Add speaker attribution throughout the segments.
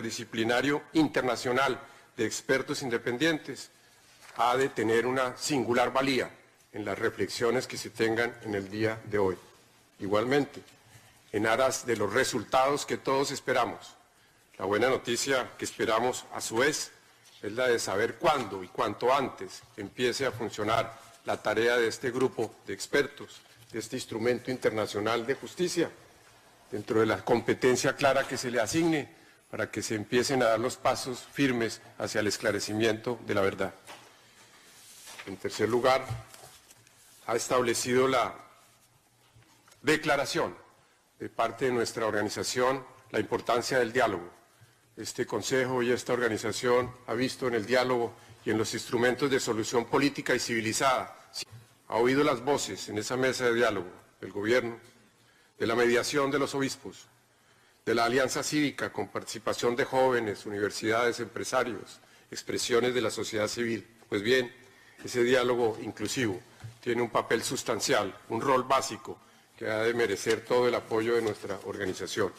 Speaker 1: interdisciplinario internacional de expertos independientes ha de tener una singular valía en las reflexiones que se tengan en el día de hoy. Igualmente, en aras de los resultados que todos esperamos, la buena noticia que esperamos a su vez es la de saber cuándo y cuánto antes empiece a funcionar la tarea de este grupo de expertos, de este instrumento internacional de justicia, dentro de la competencia clara que se le asigne para que se empiecen a dar los pasos firmes hacia el esclarecimiento de la verdad. En tercer lugar, ha establecido la declaración de parte de nuestra organización la importancia del diálogo. Este Consejo y esta organización ha visto en el diálogo y en los instrumentos de solución política y civilizada, ha oído las voces en esa mesa de diálogo del gobierno, de la mediación de los obispos, de la alianza cívica con participación de jóvenes, universidades, empresarios, expresiones de la sociedad civil. Pues bien, ese diálogo inclusivo tiene un papel sustancial, un rol básico que ha de merecer todo el apoyo de nuestra organización.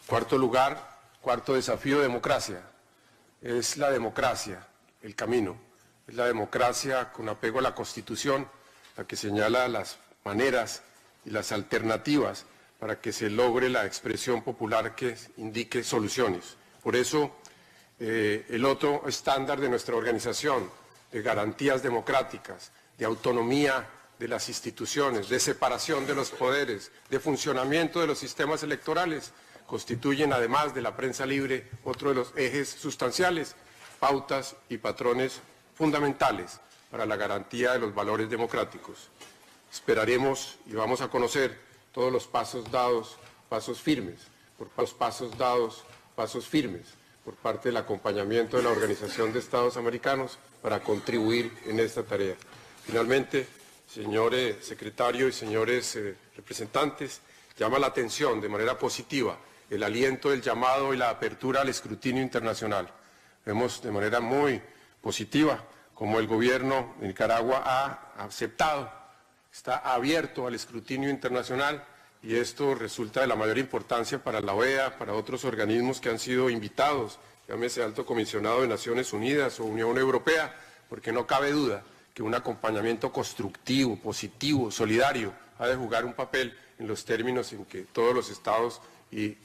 Speaker 1: Cuarto lugar, cuarto desafío, democracia. Es la democracia el camino, es la democracia con apego a la Constitución, la que señala las maneras y las alternativas para que se logre la expresión popular que indique soluciones. Por eso, el otro estándar de nuestra organización, de garantías democráticas, de autonomía de las instituciones, de separación de los poderes, de funcionamiento de los sistemas electorales, constituyen, además de la prensa libre, otro de los ejes sustanciales, pautas y patrones fundamentales para la garantía de los valores democráticos. Esperaremos y vamos a conocer todos los pasos dados, pasos firmes, pasos firmes por parte del acompañamiento de la Organización de Estados Americanos para contribuir en esta tarea. Finalmente, señor secretario y señores representantes, llama la atención de manera positiva el aliento del llamado y la apertura al escrutinio internacional. Vemos de manera muy positiva como el gobierno de Nicaragua ha aceptado, está abierto al escrutinio internacional y esto resulta de la mayor importancia para la OEA, para otros organismos que han sido invitados, llámese Alto Comisionado de Naciones Unidas o Unión Europea, porque no cabe duda que un acompañamiento constructivo, positivo, solidario, ha de jugar un papel en los términos en que todos los estados y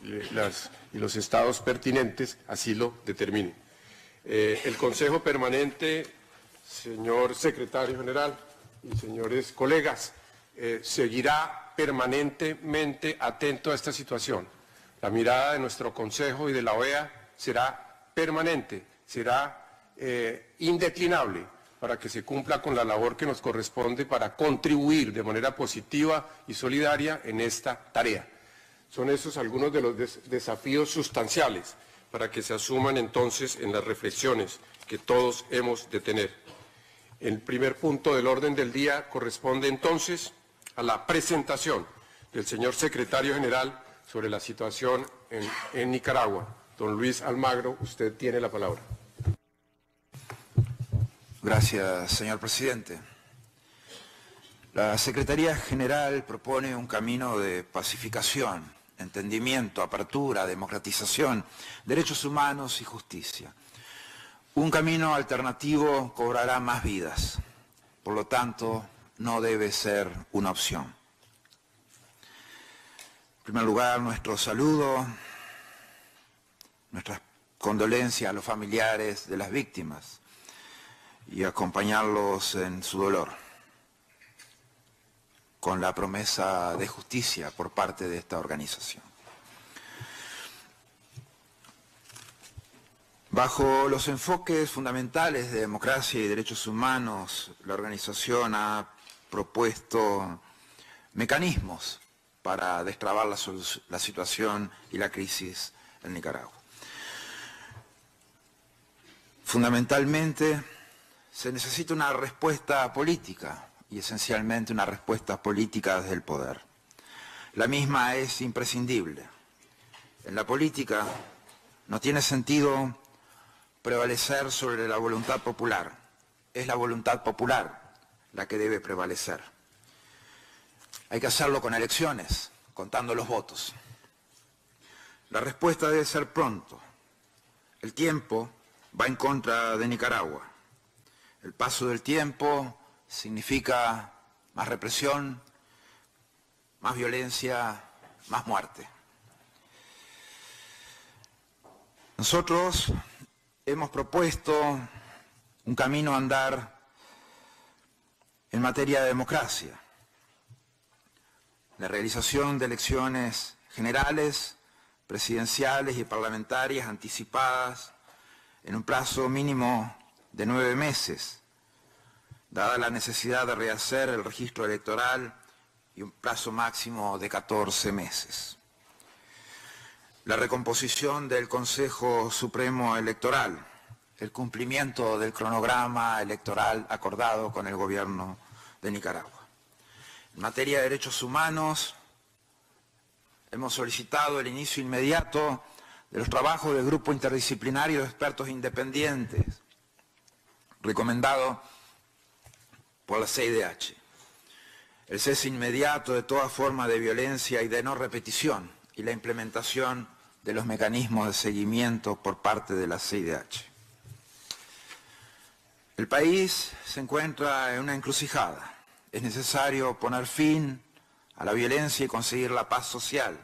Speaker 1: los estados pertinentes así lo determinen. El Consejo Permanente, señor Secretario General y señores colegas, seguirá permanentemente atento a esta situación. La mirada de nuestro Consejo y de la OEA será permanente, será indeclinable para que se cumpla con la labor que nos corresponde para contribuir de manera positiva y solidaria en esta tarea. Son esos algunos de los desafíos sustanciales para que se asuman entonces en las reflexiones que todos hemos de tener. El primer punto del orden del día corresponde entonces a la presentación del señor Secretario General sobre la situación en Nicaragua. Don Luis Almagro, usted tiene la palabra.
Speaker 2: Gracias, señor presidente. La Secretaría General propone un camino de pacificación, entendimiento, apertura, democratización, derechos humanos y justicia. Un camino alternativo cobrará más vidas, por lo tanto, no debe ser una opción. En primer lugar, nuestro saludo, nuestras condolencias a los familiares de las víctimas y acompañarlos en su dolor, con la promesa de justicia por parte de esta organización. Bajo los enfoques fundamentales de democracia y derechos humanos, la organización ha propuesto mecanismos para destrabar la situación y la crisis en Nicaragua. Fundamentalmente, se necesita una respuesta política y esencialmente una respuesta política desde el poder. La misma es imprescindible. En la política no tiene sentido prevalecer sobre la voluntad popular. Es la voluntad popular la que debe prevalecer. Hay que hacerlo con elecciones, contando los votos. La respuesta debe ser pronto. El tiempo va en contra de Nicaragua. El paso del tiempo significa más represión, más violencia, más muerte. Nosotros hemos propuesto un camino a andar en materia de democracia. La realización de elecciones generales, presidenciales y parlamentarias anticipadas en un plazo mínimo de 9 meses, dada la necesidad de rehacer el registro electoral, y un plazo máximo de 14 meses. La recomposición del Consejo Supremo Electoral, el cumplimiento del cronograma electoral acordado con el gobierno de Nicaragua. En materia de derechos humanos, hemos solicitado el inicio inmediato de los trabajos del Grupo Interdisciplinario de Expertos Independientes, recomendado por la CIDH. El cese inmediato de toda forma de violencia y de no repetición, y la implementación de los mecanismos de seguimiento por parte de la CIDH. El país se encuentra en una encrucijada. Es necesario poner fin a la violencia y conseguir la paz social.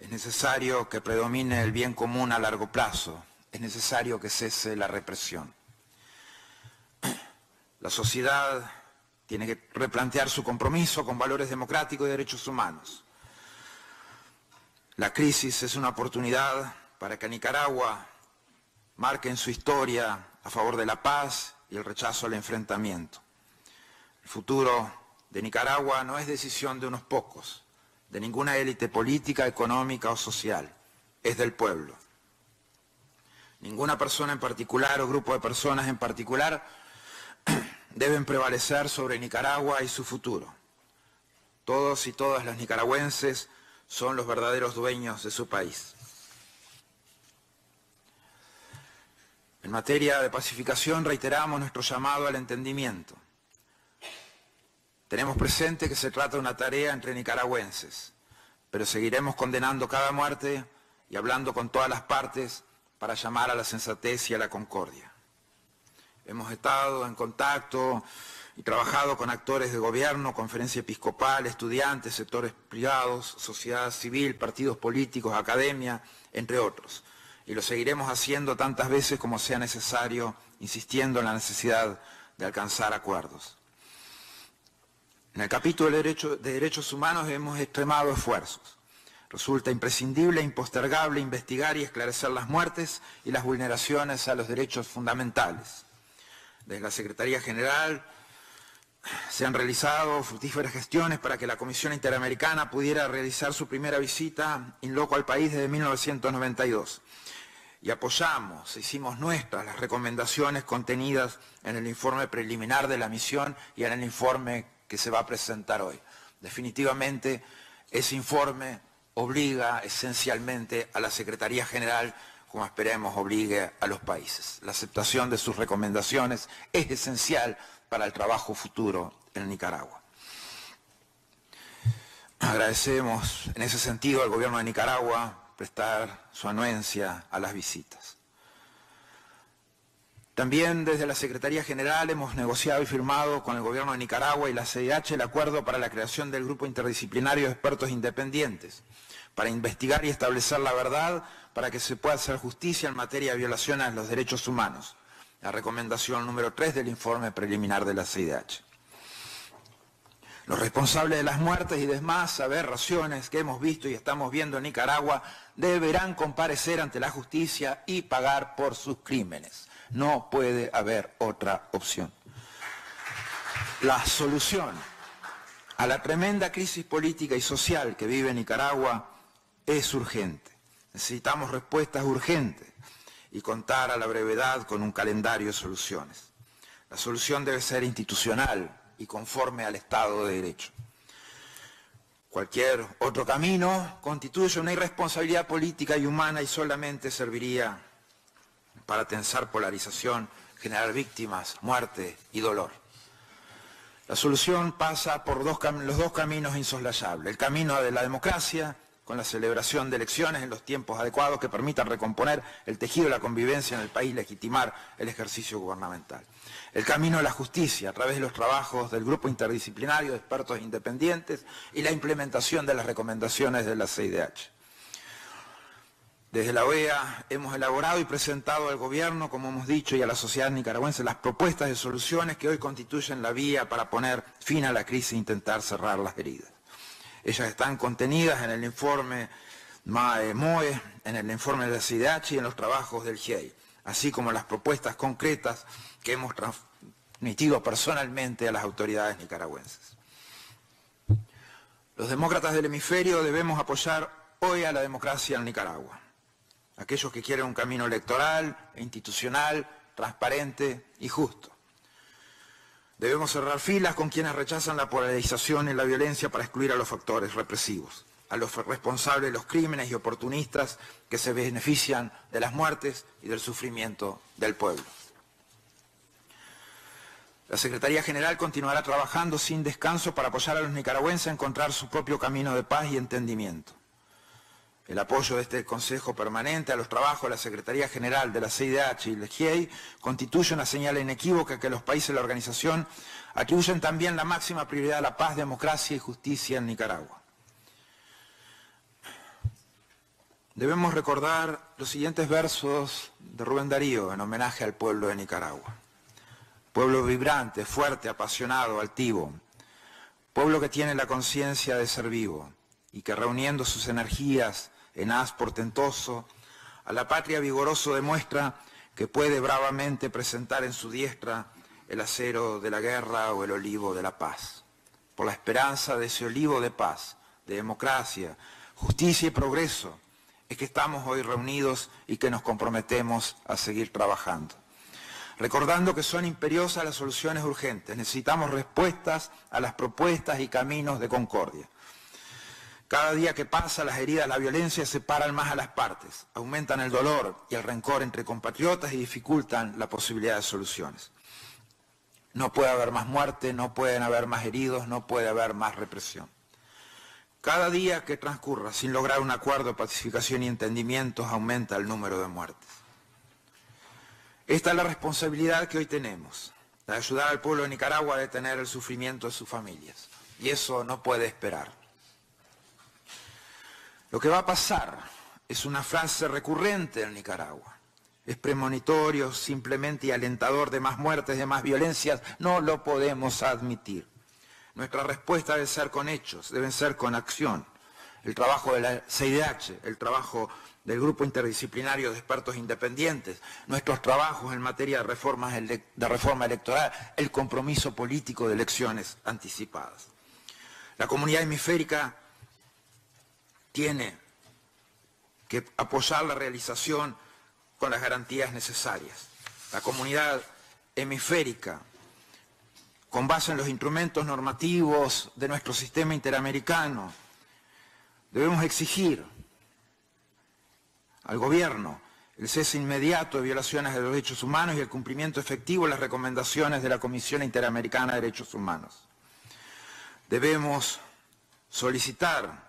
Speaker 2: Es necesario que predomine el bien común a largo plazo. Es necesario que cese la represión. La sociedad tiene que replantear su compromiso con valores democráticos y derechos humanos. La crisis es una oportunidad para que Nicaragua marque en su historia a favor de la paz y el rechazo al enfrentamiento. El futuro de Nicaragua no es decisión de unos pocos, de ninguna élite política, económica o social, es del pueblo. Ninguna persona en particular o grupo de personas en particular deben prevalecer sobre Nicaragua y su futuro. Todos y todas las nicaragüenses son los verdaderos dueños de su país. En materia de pacificación reiteramos nuestro llamado al entendimiento. Tenemos presente que se trata de una tarea entre nicaragüenses, pero seguiremos condenando cada muerte y hablando con todas las partes para llamar a la sensatez y a la concordia. Hemos estado en contacto y trabajado con actores de gobierno, conferencia episcopal, estudiantes, sectores privados, sociedad civil, partidos políticos, academia, entre otros. Y lo seguiremos haciendo tantas veces como sea necesario, insistiendo en la necesidad de alcanzar acuerdos. En el capítulo de derechos humanos hemos extremado esfuerzos. Resulta imprescindible e impostergable investigar y esclarecer las muertes y las vulneraciones a los derechos fundamentales. Desde la Secretaría General se han realizado fructíferas gestiones para que la Comisión Interamericana pudiera realizar su primera visita in loco al país desde 1992. Y apoyamos, hicimos nuestras las recomendaciones contenidas en el informe preliminar de la misión y en el informe que se va a presentar hoy. Definitivamente, ese informe obliga esencialmente a la Secretaría General, como esperemos obligue a los países. La aceptación de sus recomendaciones es esencial para el trabajo futuro en Nicaragua. Agradecemos en ese sentido al gobierno de Nicaragua prestar su anuencia a las visitas. También desde la Secretaría General hemos negociado y firmado con el gobierno de Nicaragua y la CIDH el acuerdo para la creación del Grupo Interdisciplinario de Expertos Independientes, para investigar y establecer la verdad, para que se pueda hacer justicia en materia de violaciones a los derechos humanos. La recomendación número 3 del informe preliminar de la CIDH. Los responsables de las muertes y demás aberraciones que hemos visto y estamos viendo en Nicaragua deberán comparecer ante la justicia y pagar por sus crímenes. No puede haber otra opción. La solución a la tremenda crisis política y social que vive Nicaragua es urgente. Necesitamos respuestas urgentes y contar a la brevedad con un calendario de soluciones. La solución debe ser institucional y conforme al Estado de Derecho. Cualquier otro camino constituye una irresponsabilidad política y humana y solamente serviría para tensar polarización, generar víctimas, muerte y dolor. La solución pasa por los dos caminos insoslayables, el camino de la democracia con la celebración de elecciones en los tiempos adecuados que permitan recomponer el tejido de la convivencia en el país, legitimar el ejercicio gubernamental. El camino de la justicia, a través de los trabajos del Grupo Interdisciplinario de Expertos Independientes y la implementación de las recomendaciones de la CIDH. Desde la OEA hemos elaborado y presentado al Gobierno, como hemos dicho, y a la sociedad nicaragüense las propuestas de soluciones que hoy constituyen la vía para poner fin a la crisis e intentar cerrar las heridas. Ellas están contenidas en el informe MOE, en el informe de la CIDH y en los trabajos del GIEI, así como las propuestas concretas que hemos transmitido personalmente a las autoridades nicaragüenses. Los demócratas del hemisferio debemos apoyar hoy a la democracia en Nicaragua. Aquellos que quieren un camino electoral e institucional, transparente y justo. Debemos cerrar filas con quienes rechazan la polarización y la violencia para excluir a los factores represivos, a los responsables de los crímenes y oportunistas que se benefician de las muertes y del sufrimiento del pueblo. La Secretaría General continuará trabajando sin descanso para apoyar a los nicaragüenses a encontrar su propio camino de paz y entendimiento. El apoyo de este Consejo Permanente a los trabajos de la Secretaría General de la CIDH y el GIEI constituye una señal inequívoca que los países de la organización atribuyen también la máxima prioridad a la paz, democracia y justicia en Nicaragua. Debemos recordar los siguientes versos de Rubén Darío en homenaje al pueblo de Nicaragua. Pueblo vibrante, fuerte, apasionado, altivo. Pueblo que tiene la conciencia de ser vivo y que reuniendo sus energías en haz portentoso, a la patria vigoroso demuestra que puede bravamente presentar en su diestra el acero de la guerra o el olivo de la paz. Por la esperanza de ese olivo de paz, de democracia, justicia y progreso, es que estamos hoy reunidos y que nos comprometemos a seguir trabajando. Recordando que son imperiosas las soluciones urgentes, necesitamos respuestas a las propuestas y caminos de concordia. Cada día que pasa, las heridas, la violencia separan más a las partes, aumentan el dolor y el rencor entre compatriotas y dificultan la posibilidad de soluciones. No puede haber más muerte, no pueden haber más heridos, no puede haber más represión. Cada día que transcurra sin lograr un acuerdo de pacificación y entendimientos aumenta el número de muertes. Esta es la responsabilidad que hoy tenemos, de ayudar al pueblo de Nicaragua a detener el sufrimiento de sus familias. Y eso no puede esperar. Lo que va a pasar es una frase recurrente en Nicaragua. Es premonitorio, simplemente y alentador de más muertes, de más violencias. No lo podemos admitir. Nuestra respuesta debe ser con hechos, deben ser con acción. El trabajo de la CIDH, el trabajo del Grupo Interdisciplinario de Expertos Independientes, nuestros trabajos en materia de reforma electoral, el compromiso político de elecciones anticipadas. La comunidad hemisférica tiene que apoyar la realización con las garantías necesarias. La comunidad hemisférica, con base en los instrumentos normativos de nuestro sistema interamericano, debemos exigir al gobierno el cese inmediato de violaciones de los derechos humanos y el cumplimiento efectivo de las recomendaciones de la Comisión Interamericana de Derechos Humanos. Debemos solicitar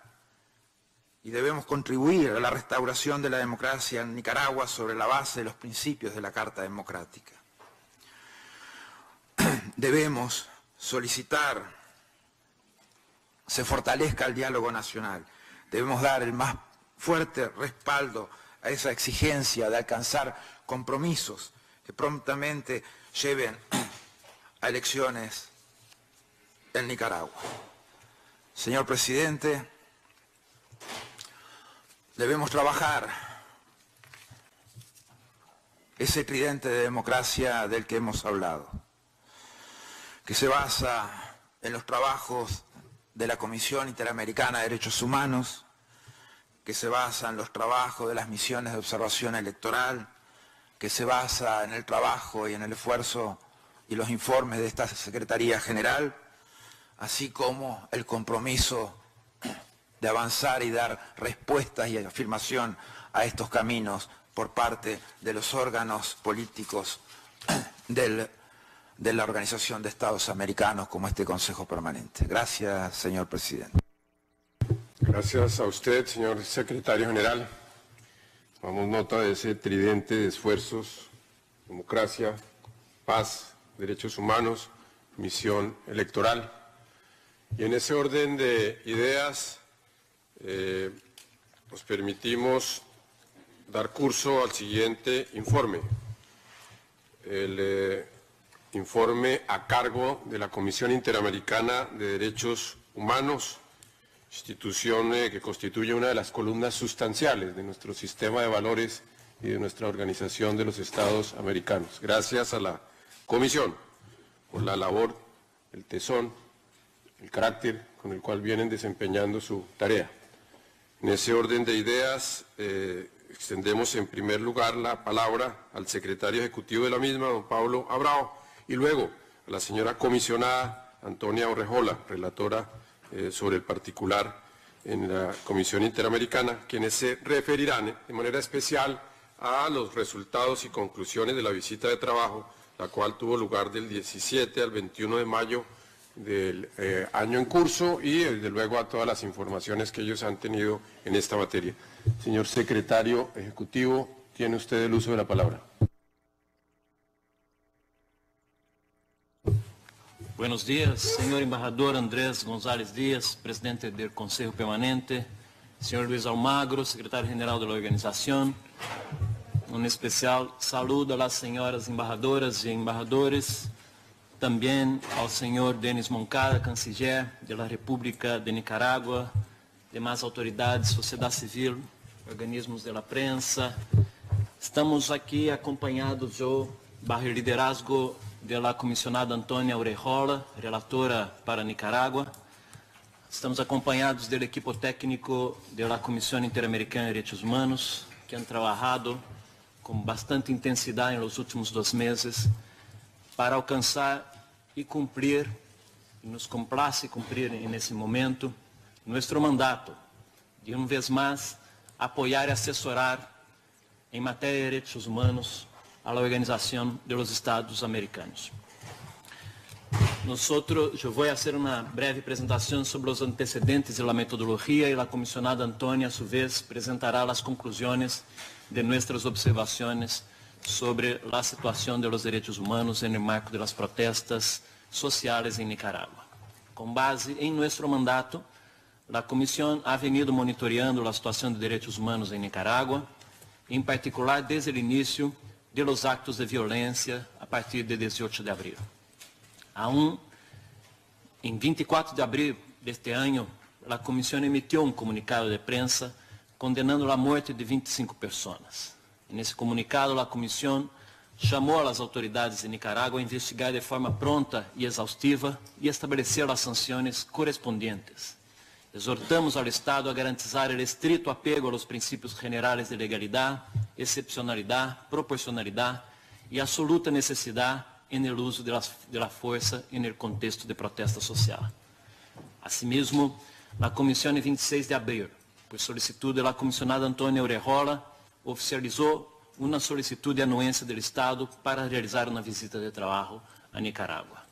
Speaker 2: y debemos contribuir a la restauración de la democracia en Nicaragua sobre la base de los principios de la Carta Democrática. Debemos solicitar se fortalezca el diálogo nacional. Debemos dar el más fuerte respaldo a esa exigencia de alcanzar compromisos que prontamente lleven a elecciones en Nicaragua. Señor presidente, debemos trabajar ese tridente de democracia del que hemos hablado, que se basa en los trabajos de la Comisión Interamericana de Derechos Humanos, que se basa en los trabajos de las misiones de observación electoral, que se basa en el trabajo y en el esfuerzo y los informes de esta Secretaría General, así como el compromiso de avanzar y dar respuestas y afirmación a estos caminos por parte de los órganos políticos de la Organización de Estados Americanos como este Consejo Permanente. Gracias, señor presidente.
Speaker 1: Gracias a usted, señor secretario general. Tomamos nota de ese tridente de esfuerzos: democracia, paz, derechos humanos, misión electoral. Y en ese orden de ideas nos permitimos dar curso al siguiente informe. El informe a cargo de la Comisión Interamericana de Derechos Humanos, institución que constituye una de las columnas sustanciales de nuestro sistema de valores y de nuestra Organización de los Estados Americanos. Gracias a la Comisión por la labor, el tesón, el carácter con el cual vienen desempeñando su tarea. En ese orden de ideas, extendemos en primer lugar la palabra al secretario ejecutivo de la misma, don Pablo Abrao, y luego a la señora comisionada Antonia Urrejola, relatora sobre el particular en la Comisión Interamericana, quienes se referirán de manera especial a los resultados y conclusiones de la visita de trabajo, la cual tuvo lugar del 17 al 21 de mayo del año en curso, y desde luego a todas las informaciones que ellos han tenido en esta materia. Señor secretario ejecutivo, tiene usted el uso de la palabra.
Speaker 3: Buenos días, señor embajador Andrés González Díaz, presidente del Consejo Permanente, señor Luis Almagro, secretario general de la organización. Un especial saludo a las señoras embajadoras y embajadores, también al señor Denis Moncada, canciller de la República de Nicaragua, demás autoridades, sociedad civil, organismos de la prensa. Estamos aquí acompanhados bajo el liderazgo de la comisionada Antonia Urrejola, relatora para Nicaragua. Estamos acompanhados del equipo técnico de la Comisión Interamericana de Derechos Humanos, que han trabajado con bastante intensidad en los últimos 2 meses para alcanzar y cumplir, y nos complace cumplir en ese momento, nuestro mandato de, una vez más, apoyar y asesorar en materia de derechos humanos a la Organización de los Estados Americanos. Yo voy a hacer una breve presentación sobre los antecedentes y la metodología, y la comisionada Antonia, a su vez, presentará las conclusiones de nuestras observaciones sobre la situación de los derechos humanos en el marco de las protestas sociales en Nicaragua. Con base en nuestro mandato, la Comisión ha venido monitoreando la situación de derechos humanos en Nicaragua, en particular desde el inicio de los actos de violencia a partir de 18 de abril. Aún en 24 de abril de este año, la Comisión emitió un comunicado de prensa condenando la muerte de 25 personas. En ese comunicado, la Comisión llamó a las autoridades de Nicaragua a investigar de forma pronta y exhaustiva y establecer las sanciones correspondientes. Exhortamos al Estado a garantizar el estricto apego a los principios generales de legalidad, excepcionalidad, proporcionalidad y absoluta necesidad en el uso de la fuerza en el contexto de protesta social. Asimismo, la Comisión en 26 de abril, por solicitud de la comisionada Antonia Urrejola, oficializó una solicitud de anuencia del Estado para realizar una visita de trabajo a Nicaragua.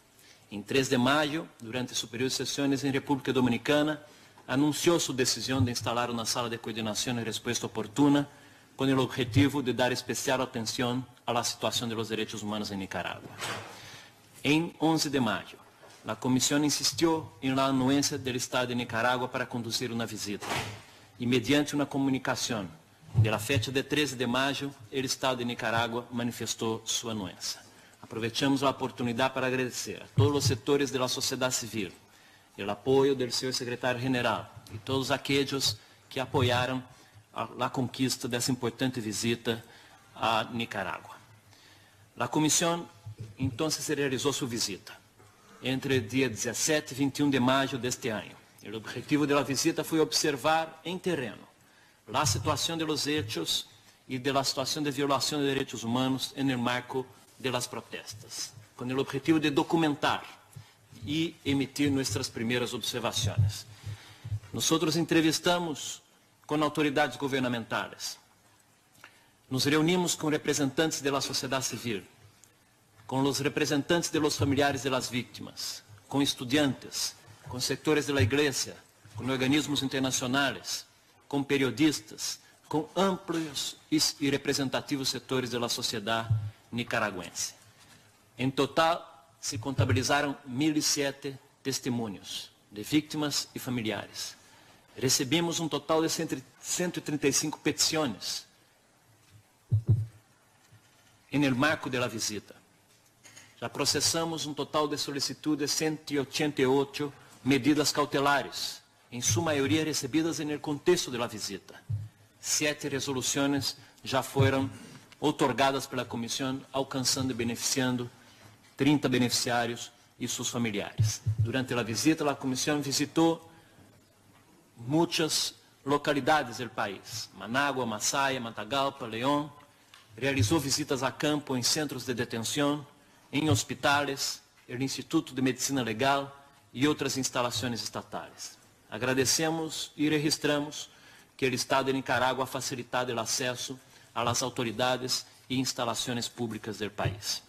Speaker 3: En 3 de mayo, durante su periodo de sesiones en República Dominicana, anunció su decisión de instalar una sala de coordinación y respuesta oportuna con el objetivo de dar especial atención a la situación de los derechos humanos en Nicaragua. En 11 de mayo, la Comisión insistió en la anuencia del Estado de Nicaragua para conducir una visita. Y mediante una comunicación de la fecha de 13 de mayo, el Estado de Nicaragua manifestó su anuencia. Aprovechamos la oportunidad para agradecer a todos los sectores de la sociedad civil el apoyo del señor secretario general y todos aquellos que apoyaron la conquista de esa importante visita a Nicaragua. La Comisión entonces realizó su visita entre el día 17 y 21 de mayo de este año. El objetivo de la visita fue observar en terreno la situación de los hechos y de la situación de violación de derechos humanos en el marco de las protestas, con el objetivo de documentar y emitir nuestras primeras observaciones. Nosotros entrevistamos con autoridades gubernamentales, nos reunimos con representantes de la sociedad civil, con los representantes de los familiares de las víctimas, con estudiantes, con sectores de la iglesia, con organismos internacionales, con periodistas, con amplios y representativos sectores de la sociedad nicaragüense. En total, se contabilizaron 1.007 testemunhos de víctimas e familiares. Recebemos um total de 135 petições no marco da visita. Já processamos um total de solicitudes de 188 medidas cautelares, em sua maioria recebidas no contexto da visita. 7 resoluções já foram otorgadas pela comissão, alcançando e beneficiando 30 beneficiários e seus familiares. Durante a visita, a comissão visitou muitas localidades do país: Managua, Masaya, Matagalpa, León. Realizou visitas a campo em centros de detenção, em hospitais, no Instituto de Medicina Legal e outras instalações estatais. Agradecemos e registramos que o Estado de Nicarágua ha facilitado o acesso às autoridades e instalações públicas do país.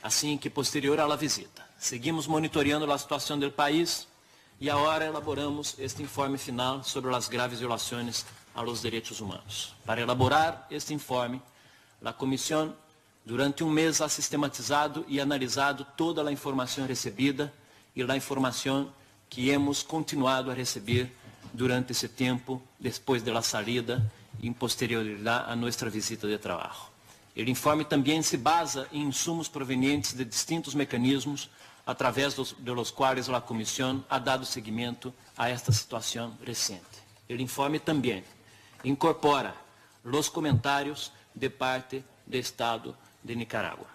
Speaker 3: Assim que, posterior à visita, seguimos monitoreando a situação do país e agora elaboramos este informe final sobre as graves violações aos direitos humanos. Para elaborar este informe, a comissão, durante um mês, ha sistematizado e analisado toda a informação recebida e a informação que hemos continuado a receber durante esse tempo, depois da saída e posterioridade a nossa visita de trabalho. O informe também se basa em insumos provenientes de distintos mecanismos através de los quais a comissão ha dado seguimento a esta situação recente. O informe também incorpora os comentários de parte do Estado de Nicarágua.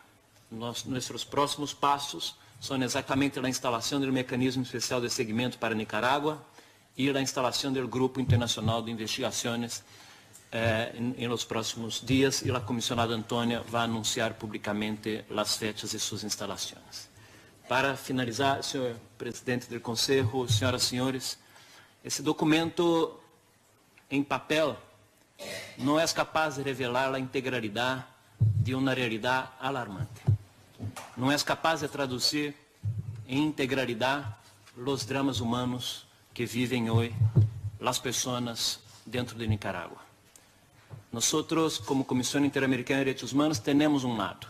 Speaker 3: Nossos próximos passos são exatamente a instalação do mecanismo especial de seguimento para Nicarágua e a instalação do Grupo Internacional de Investigações em los próximos dias, e a comissionada Antônia vai anunciar publicamente as fechas de suas instalações. Para finalizar, senhor presidente do Conselho, senhoras e senhores, esse documento em papel não é capaz de revelar a integralidade de uma realidade alarmante. Não é capaz de traduzir em integralidade os dramas humanos que vivem hoje as pessoas dentro de Nicarágua. Nós, como Comissão Interamericana de Direitos Humanos, temos um lado.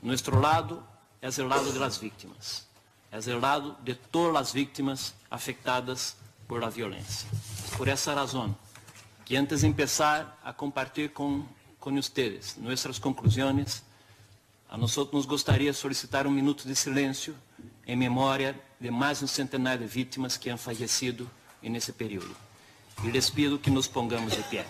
Speaker 3: Nosso lado é o lado das vítimas. É o lado de todas as vítimas afetadas por la violência. Por essa razão, que antes de começar a compartilhar com vocês nossas conclusões, a nós nos gostaria de solicitar um minuto de silêncio em memória de mais de um centenário de vítimas que han fallecido nesse período. E les pido que nos pongamos de pé.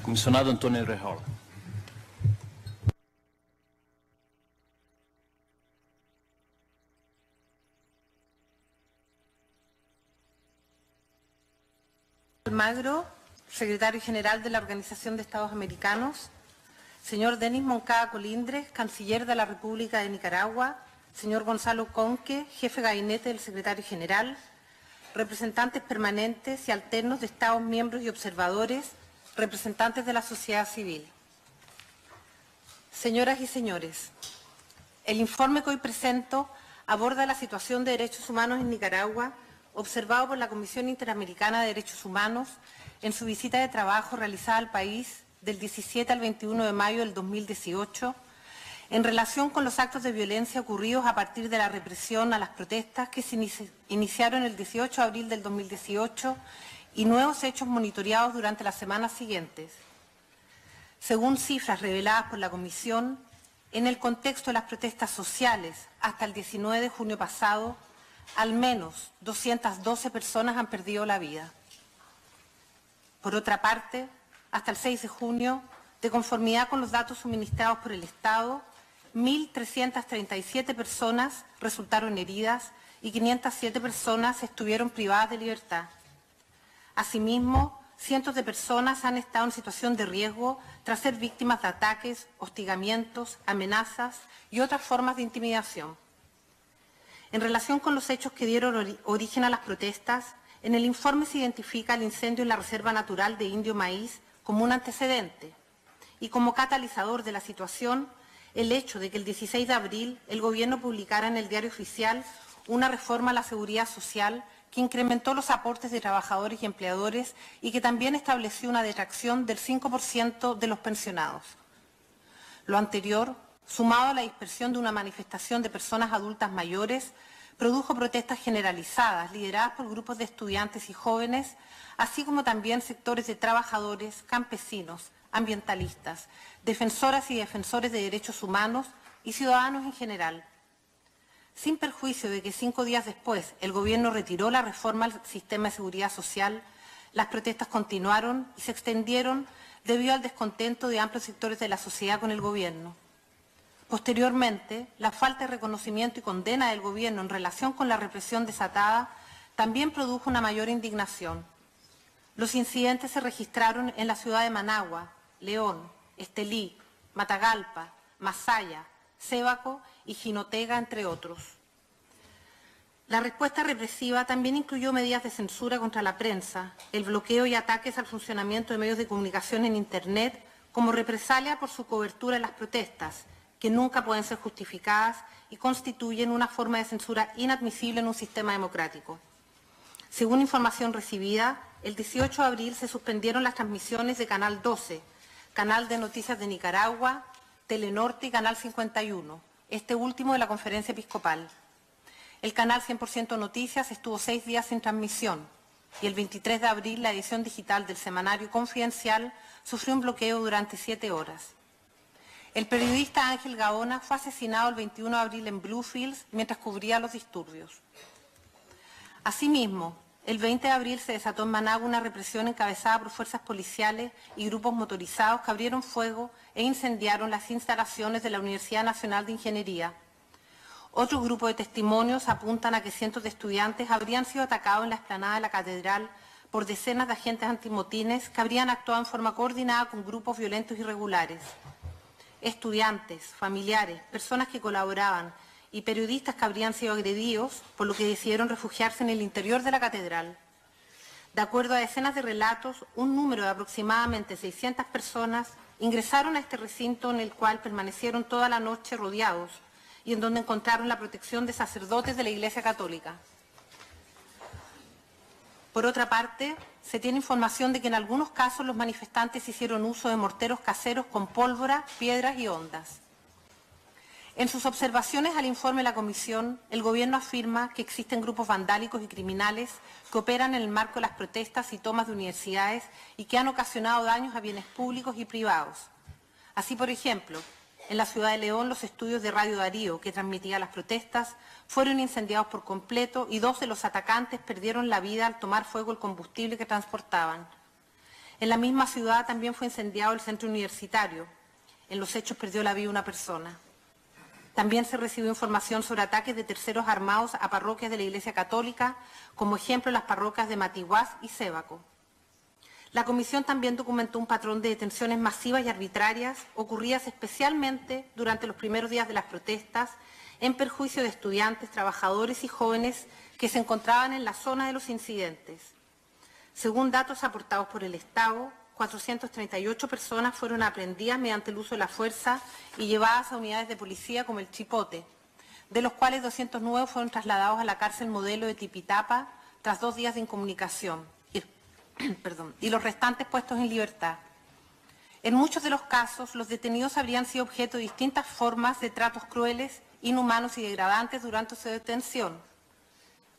Speaker 3: Comissionado Antônio Rejola.
Speaker 4: Almagro, secretario general de la Organización de Estados Americanos, señor Denis Moncada Colindres, canciller de la República de Nicaragua, señor Gonzalo Conque, jefe de gabinete del secretario general, representantes permanentes y alternos de Estados miembros y observadores, representantes de la sociedad civil. Señoras y señores, el informe que hoy presento aborda la situación de derechos humanos en Nicaragua, observado por la Comisión Interamericana de Derechos Humanos en su visita de trabajo realizada al país del 17 al 21 de mayo del 2018, en relación con los actos de violencia ocurridos a partir de la represión a las protestas que se iniciaron el 18 de abril del 2018 y nuevos hechos monitoreados durante las semanas siguientes. Según cifras reveladas por la Comisión, en el contexto de las protestas sociales hasta el 19 de junio pasado, al menos 212 personas han perdido la vida. Por otra parte, hasta el 6 de junio, de conformidad con los datos suministrados por el Estado, 1.337 personas resultaron heridas y 507 personas estuvieron privadas de libertad. Asimismo, cientos de personas han estado en situación de riesgo tras ser víctimas de ataques, hostigamientos, amenazas y otras formas de intimidación. En relación con los hechos que dieron origen a las protestas, en el informe se identifica el incendio en la Reserva Natural de Indio Maíz como un antecedente y como catalizador de la situación el hecho de que el 16 de abril el Gobierno publicara en el Diario Oficial una reforma a la seguridad social que incrementó los aportes de trabajadores y empleadores y que también estableció una detracción del 5% de los pensionados. Lo anterior, sumado a la dispersión de una manifestación de personas adultas mayores, produjo protestas generalizadas lideradas por grupos de estudiantes y jóvenes, así como también sectores de trabajadores, campesinos, ambientalistas, defensoras y defensores de derechos humanos y ciudadanos en general. Sin perjuicio de que 5 días después el Gobierno retiró la reforma al sistema de seguridad social, las protestas continuaron y se extendieron debido al descontento de amplios sectores de la sociedad con el Gobierno. Posteriormente, la falta de reconocimiento y condena del Gobierno en relación con la represión desatada también produjo una mayor indignación. Los incidentes se registraron en la ciudad de Managua, León, Estelí, Matagalpa, Masaya, Sébaco y Jinotega, entre otros. La respuesta represiva también incluyó medidas de censura contra la prensa, el bloqueo y ataques al funcionamiento de medios de comunicación en Internet como represalia por su cobertura en las protestas, que nunca pueden ser justificadas y constituyen una forma de censura inadmisible en un sistema democrático. Según información recibida, el 18 de abril se suspendieron las transmisiones de Canal 12, Canal de Noticias de Nicaragua, Telenorte y Canal 51, este último de la Conferencia Episcopal. El canal 100% Noticias estuvo 6 días sin transmisión y el 23 de abril la edición digital del semanario Confidencial sufrió un bloqueo durante 7 horas. El periodista Ángel Gaona fue asesinado el 21 de abril en Bluefields mientras cubría los disturbios. Asimismo, el 20 de abril se desató en Managua una represión encabezada por fuerzas policiales y grupos motorizados que abrieron fuego e incendiaron las instalaciones de la Universidad Nacional de Ingeniería. Otro grupo de testimonios apuntan a que cientos de estudiantes habrían sido atacados en la explanada de la catedral por decenas de agentes antimotines que habrían actuado en forma coordinada con grupos violentos irregulares. Estudiantes, familiares, personas que colaboraban y periodistas que habrían sido agredidos, por lo que decidieron refugiarse en el interior de la catedral. De acuerdo a decenas de relatos, un número de aproximadamente 600 personas ingresaron a este recinto en el cual permanecieron toda la noche rodeados y en donde encontraron la protección de sacerdotes de la Iglesia Católica. Por otra parte, se tiene información de que en algunos casos los manifestantes hicieron uso de morteros caseros con pólvora, piedras y ondas. En sus observaciones al informe de la Comisión, el Gobierno afirma que existen grupos vandálicos y criminales que operan en el marco de las protestas y tomas de universidades y que han ocasionado daños a bienes públicos y privados. Así, por ejemplo, en la ciudad de León, los estudios de Radio Darío, que transmitía las protestas, fueron incendiados por completo y 2 de los atacantes perdieron la vida al tomar fuego el combustible que transportaban. En la misma ciudad también fue incendiado el centro universitario. En los hechos perdió la vida una persona. También se recibió información sobre ataques de terceros armados a parroquias de la Iglesia Católica, como ejemplo las parroquias de Matiguás y Sébaco. La Comisión también documentó un patrón de detenciones masivas y arbitrarias ocurridas especialmente durante los primeros días de las protestas en perjuicio de estudiantes, trabajadores y jóvenes que se encontraban en la zona de los incidentes. Según datos aportados por el Estado, 438 personas fueron aprehendidas mediante el uso de la fuerza y llevadas a unidades de policía como el Chipote, de los cuales 209 fueron trasladados a la cárcel modelo de Tipitapa tras 2 días de incomunicación y los restantes puestos en libertad. En muchos de los casos, los detenidos habrían sido objeto de distintas formas de tratos crueles, inhumanos y degradantes durante su detención.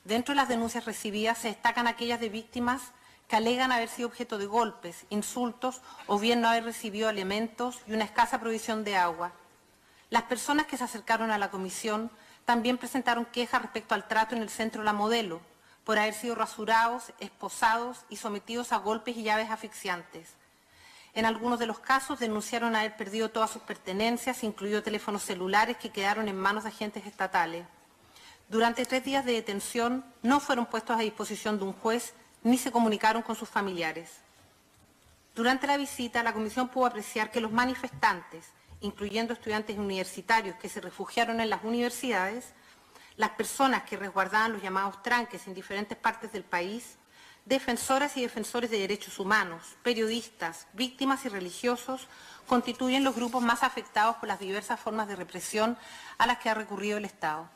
Speaker 4: Dentro de las denuncias recibidas se destacan aquellas de víctimas que alegan haber sido objeto de golpes, insultos o bien no haber recibido alimentos y una escasa provisión de agua. Las personas que se acercaron a la comisión también presentaron quejas respecto al trato en el centro La Modelo, por haber sido rasurados, esposados y sometidos a golpes y llaves asfixiantes. En algunos de los casos denunciaron haber perdido todas sus pertenencias, incluidos teléfonos celulares que quedaron en manos de agentes estatales. Durante 3 días de detención no fueron puestos a disposición de un juez ni se comunicaron con sus familiares. Durante la visita, la comisión pudo apreciar que los manifestantes, incluyendo estudiantes universitarios que se refugiaron en las universidades, las personas que resguardaban los llamados tranques en diferentes partes del país, defensoras y defensores de derechos humanos, periodistas, víctimas y religiosos, constituyen los grupos más afectados por las diversas formas de represión a las que ha recurrido el Estado.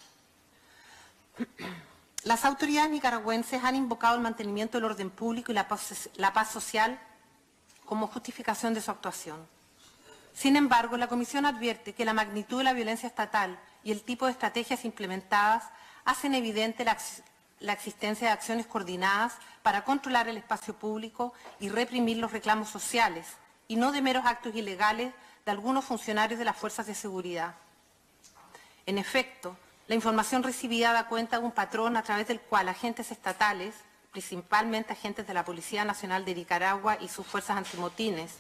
Speaker 4: Las autoridades nicaragüenses han invocado el mantenimiento del orden público y la paz social como justificación de su actuación. Sin embargo, la Comisión advierte que la magnitud de la violencia estatal y el tipo de estrategias implementadas hacen evidente la existencia de acciones coordinadas para controlar el espacio público y reprimir los reclamos sociales, y no de meros actos ilegales de algunos funcionarios de las fuerzas de seguridad. En efecto, la información recibida da cuenta de un patrón a través del cual agentes estatales, principalmente agentes de la Policía Nacional de Nicaragua y sus fuerzas antimotines,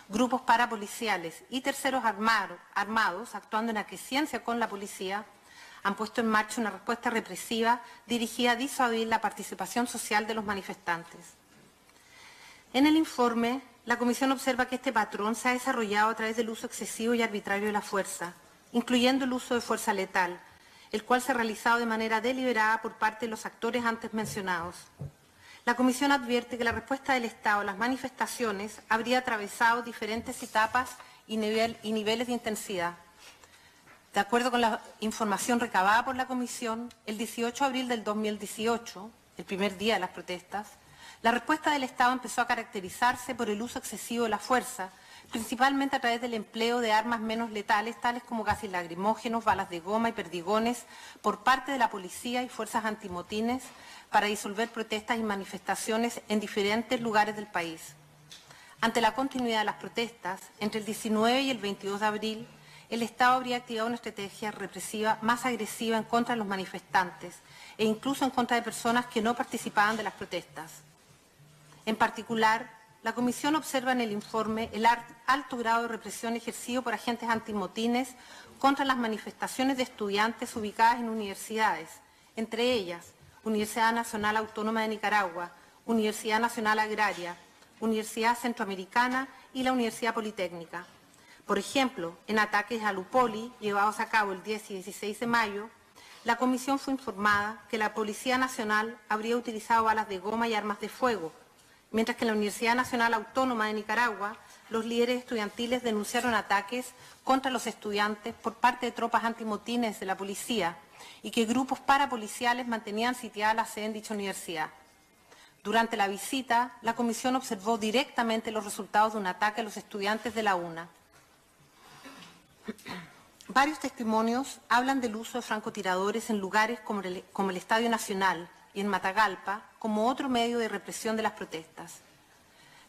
Speaker 4: grupos parapoliciales y terceros armados, actuando en aquiescencia con la policía, han puesto en marcha una respuesta represiva dirigida a disuadir la participación social de los manifestantes. En el informe, la Comisión observa que este patrón se ha desarrollado a través del uso excesivo y arbitrario de la fuerza, incluyendo el uso de fuerza letal, el cual se ha realizado de manera deliberada por parte de los actores antes mencionados. La Comisión advierte que la respuesta del Estado a las manifestaciones habría atravesado diferentes etapas y niveles de intensidad. De acuerdo con la información recabada por la Comisión, el 18 de abril del 2018, el primer día de las protestas, la respuesta del Estado empezó a caracterizarse por el uso excesivo de la fuerza, principalmente a través del empleo de armas menos letales, tales como gases lacrimógenos, balas de goma y perdigones, por parte de la policía y fuerzas antimotines, para disolver protestas y manifestaciones en diferentes lugares del país. Ante la continuidad de las protestas, entre el 19 y el 22 de abril, el Estado habría activado una estrategia represiva más agresiva en contra de los manifestantes e incluso en contra de personas que no participaban de las protestas. En particular, la Comisión observa en el informe el alto grado de represión ejercido por agentes antimotines contra las manifestaciones de estudiantes ubicadas en universidades, entre ellas Universidad Nacional Autónoma de Nicaragua, Universidad Nacional Agraria, Universidad Centroamericana y la Universidad Politécnica. Por ejemplo, en ataques a Lupoli, llevados a cabo el 10 y 16 de mayo, la Comisión fue informada que la Policía Nacional habría utilizado balas de goma y armas de fuego, mientras que en la Universidad Nacional Autónoma de Nicaragua, los líderes estudiantiles denunciaron ataques contra los estudiantes por parte de tropas antimotines de la policía y que grupos parapoliciales mantenían sitiada la sede en dicha universidad. Durante la visita, la Comisión observó directamente los resultados de un ataque a los estudiantes de la UNA. Varios testimonios hablan del uso de francotiradores en lugares como el Estadio Nacional y en Matagalpa como otro medio de represión de las protestas.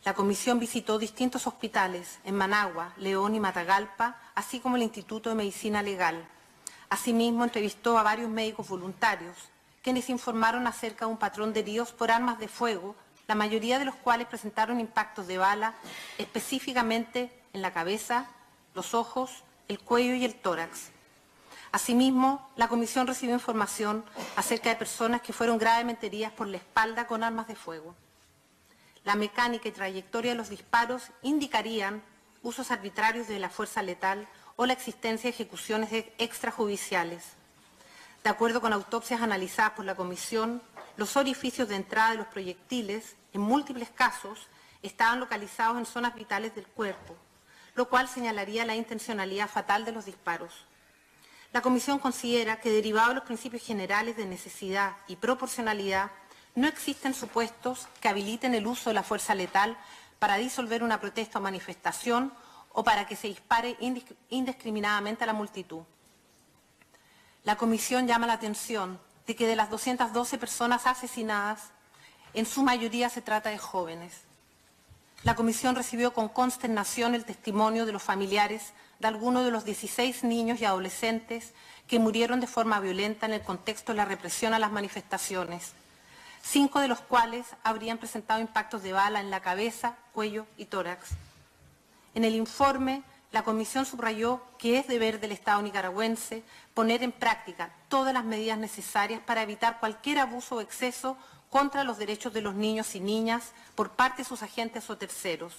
Speaker 4: La Comisión visitó distintos hospitales en Managua, León y Matagalpa, así como el Instituto de Medicina Legal. Asimismo, entrevistó a varios médicos voluntarios, quienes informaron acerca de un patrón de heridos por armas de fuego, la mayoría de los cuales presentaron impactos de bala, específicamente en la cabeza, los ojos, el cuello y el tórax. Asimismo, la Comisión recibió información acerca de personas que fueron gravemente heridas por la espalda con armas de fuego. La mecánica y trayectoria de los disparos indicarían usos arbitrarios de la fuerza letal o la existencia de ejecuciones extrajudiciales. De acuerdo con autopsias analizadas por la Comisión, los orificios de entrada de los proyectiles, en múltiples casos, estaban localizados en zonas vitales del cuerpo, lo cual señalaría la intencionalidad fatal de los disparos. La Comisión considera que, derivado de los principios generales de necesidad y proporcionalidad, no existen supuestos que habiliten el uso de la fuerza letal para disolver una protesta o manifestación o para que se dispare indiscriminadamente a la multitud. La Comisión llama la atención de que de las 212 personas asesinadas, en su mayoría se trata de jóvenes. La Comisión recibió con consternación el testimonio de los familiares de algunos de los 16 niños y adolescentes que murieron de forma violenta en el contexto de la represión a las manifestaciones, 5 de los cuales habrían presentado impactos de bala en la cabeza, cuello y tórax. En el informe, la Comisión subrayó que es deber del Estado nicaragüense poner en práctica todas las medidas necesarias para evitar cualquier abuso o exceso contra los derechos de los niños y niñas por parte de sus agentes o terceros.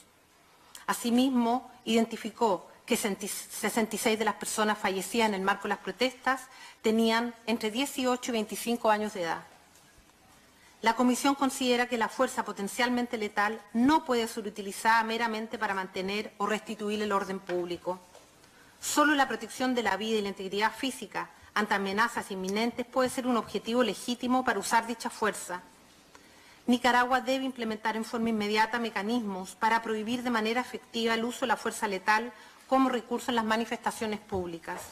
Speaker 4: Asimismo, identificó que 66 de las personas fallecidas en el marco de las protestas tenían entre 18 y 25 años de edad. La Comisión considera que la fuerza potencialmente letal no puede ser utilizada meramente para mantener o restituir el orden público. Solo la protección de la vida y la integridad física ante amenazas inminentes puede ser un objetivo legítimo para usar dicha fuerza. Nicaragua debe implementar en forma inmediata mecanismos para prohibir de manera efectiva el uso de la fuerza letal como recurso en las manifestaciones públicas.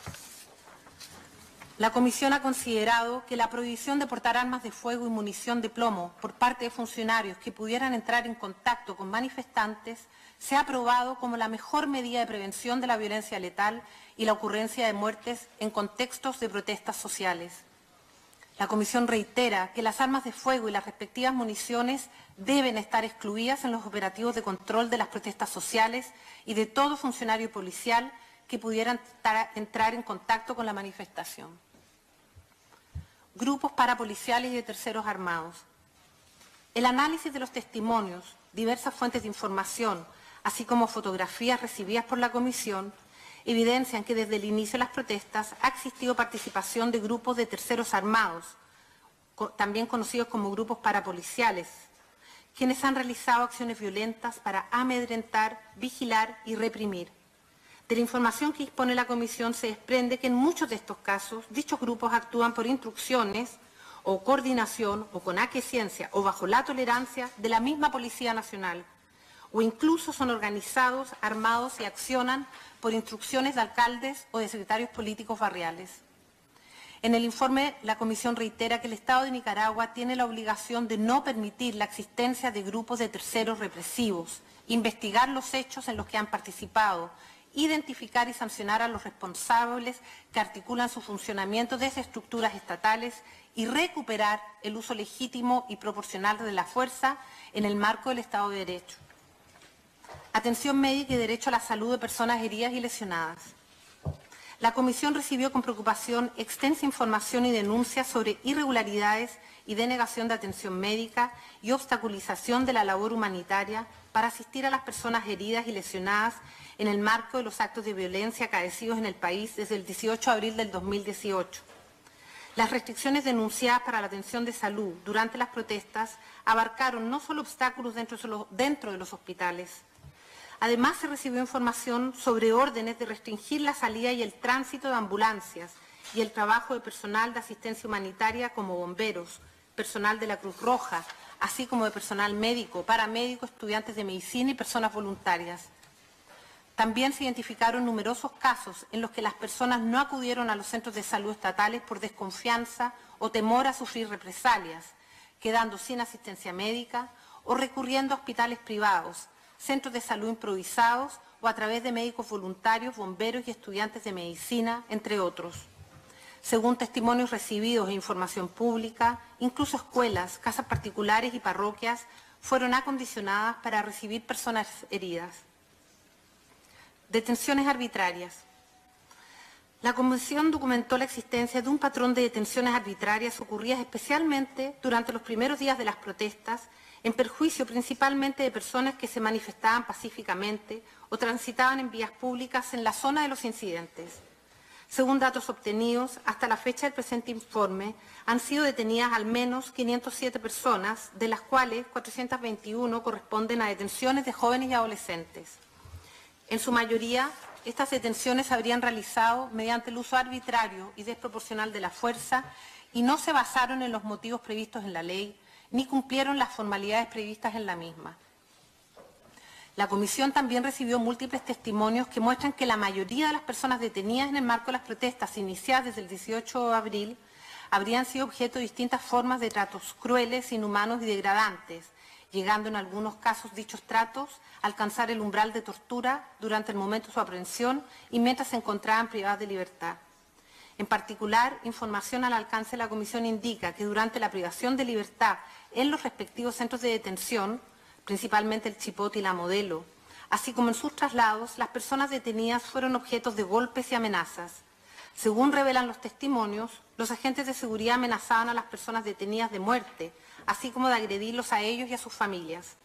Speaker 4: La Comisión ha considerado que la prohibición de portar armas de fuego y munición de plomo por parte de funcionarios que pudieran entrar en contacto con manifestantes se ha aprobado como la mejor medida de prevención de la violencia letal y la ocurrencia de muertes en contextos de protestas sociales. La Comisión reitera que las armas de fuego y las respectivas municiones deben estar excluidas en los operativos de control de las protestas sociales y de todo funcionario policial que pudieran entrar en contacto con la manifestación. Grupos parapoliciales y de terceros armados. El análisis de los testimonios, diversas fuentes de información, así como fotografías recibidas por la Comisión, evidencian que desde el inicio de las protestas ha existido participación de grupos de terceros armados, también conocidos como grupos parapoliciales, quienes han realizado acciones violentas para amedrentar, vigilar y reprimir. De la información que dispone la Comisión se desprende que en muchos de estos casos dichos grupos actúan por instrucciones o coordinación o con aquiescencia o bajo la tolerancia de la misma Policía Nacional, o incluso son organizados, armados y accionan por instrucciones de alcaldes o de secretarios políticos barriales. En el informe, la Comisión reitera que el Estado de Nicaragua tiene la obligación de no permitir la existencia de grupos de terceros represivos, investigar los hechos en los que han participado, identificar y sancionar a los responsables que articulan su funcionamiento desde estructuras estatales y recuperar el uso legítimo y proporcional de la fuerza en el marco del Estado de Derecho. Atención médica y derecho a la salud de personas heridas y lesionadas. La Comisión recibió con preocupación extensa información y denuncias sobre irregularidades y denegación de atención médica y obstaculización de la labor humanitaria para asistir a las personas heridas y lesionadas en el marco de los actos de violencia acaecidos en el país desde el 18 de abril del 2018. Las restricciones denunciadas para la atención de salud durante las protestas abarcaron no solo obstáculos dentro de los hospitales. Además, se recibió información sobre órdenes de restringir la salida y el tránsito de ambulancias y el trabajo de personal de asistencia humanitaria como bomberos, personal de la Cruz Roja, así como de personal médico, paramédico, estudiantes de medicina y personas voluntarias. También se identificaron numerosos casos en los que las personas no acudieron a los centros de salud estatales por desconfianza o temor a sufrir represalias, quedando sin asistencia médica o recurriendo a hospitales privados, centros de salud improvisados o a través de médicos voluntarios, bomberos y estudiantes de medicina, entre otros. Según testimonios recibidos e información pública, incluso escuelas, casas particulares y parroquias fueron acondicionadas para recibir personas heridas. Detenciones arbitrarias. La Comisión documentó la existencia de un patrón de detenciones arbitrarias ocurridas especialmente durante los primeros días de las protestas, en perjuicio principalmente de personas que se manifestaban pacíficamente o transitaban en vías públicas en la zona de los incidentes. Según datos obtenidos, hasta la fecha del presente informe, han sido detenidas al menos 507 personas, de las cuales 421 corresponden a detenciones de jóvenes y adolescentes. En su mayoría, estas detenciones se habrían realizado mediante el uso arbitrario y desproporcional de la fuerza y no se basaron en los motivos previstos en la ley, ni cumplieron las formalidades previstas en la misma. La comisión también recibió múltiples testimonios que muestran que la mayoría de las personas detenidas en el marco de las protestas iniciadas desde el 18 de abril habrían sido objeto de distintas formas de tratos crueles, inhumanos y degradantes, llegando en algunos casos dichos tratos a alcanzar el umbral de tortura durante el momento de su aprehensión y mientras se encontraban privadas de libertad. En particular, información al alcance de la comisión indica que durante la privación de libertad en los respectivos centros de detención, principalmente el Chipote y la Modelo, así como en sus traslados, las personas detenidas fueron objetos de golpes y amenazas. Según revelan los testimonios, los agentes de seguridad amenazaban a las personas detenidas de muerte, así como de agredirlos a ellos y a sus familias.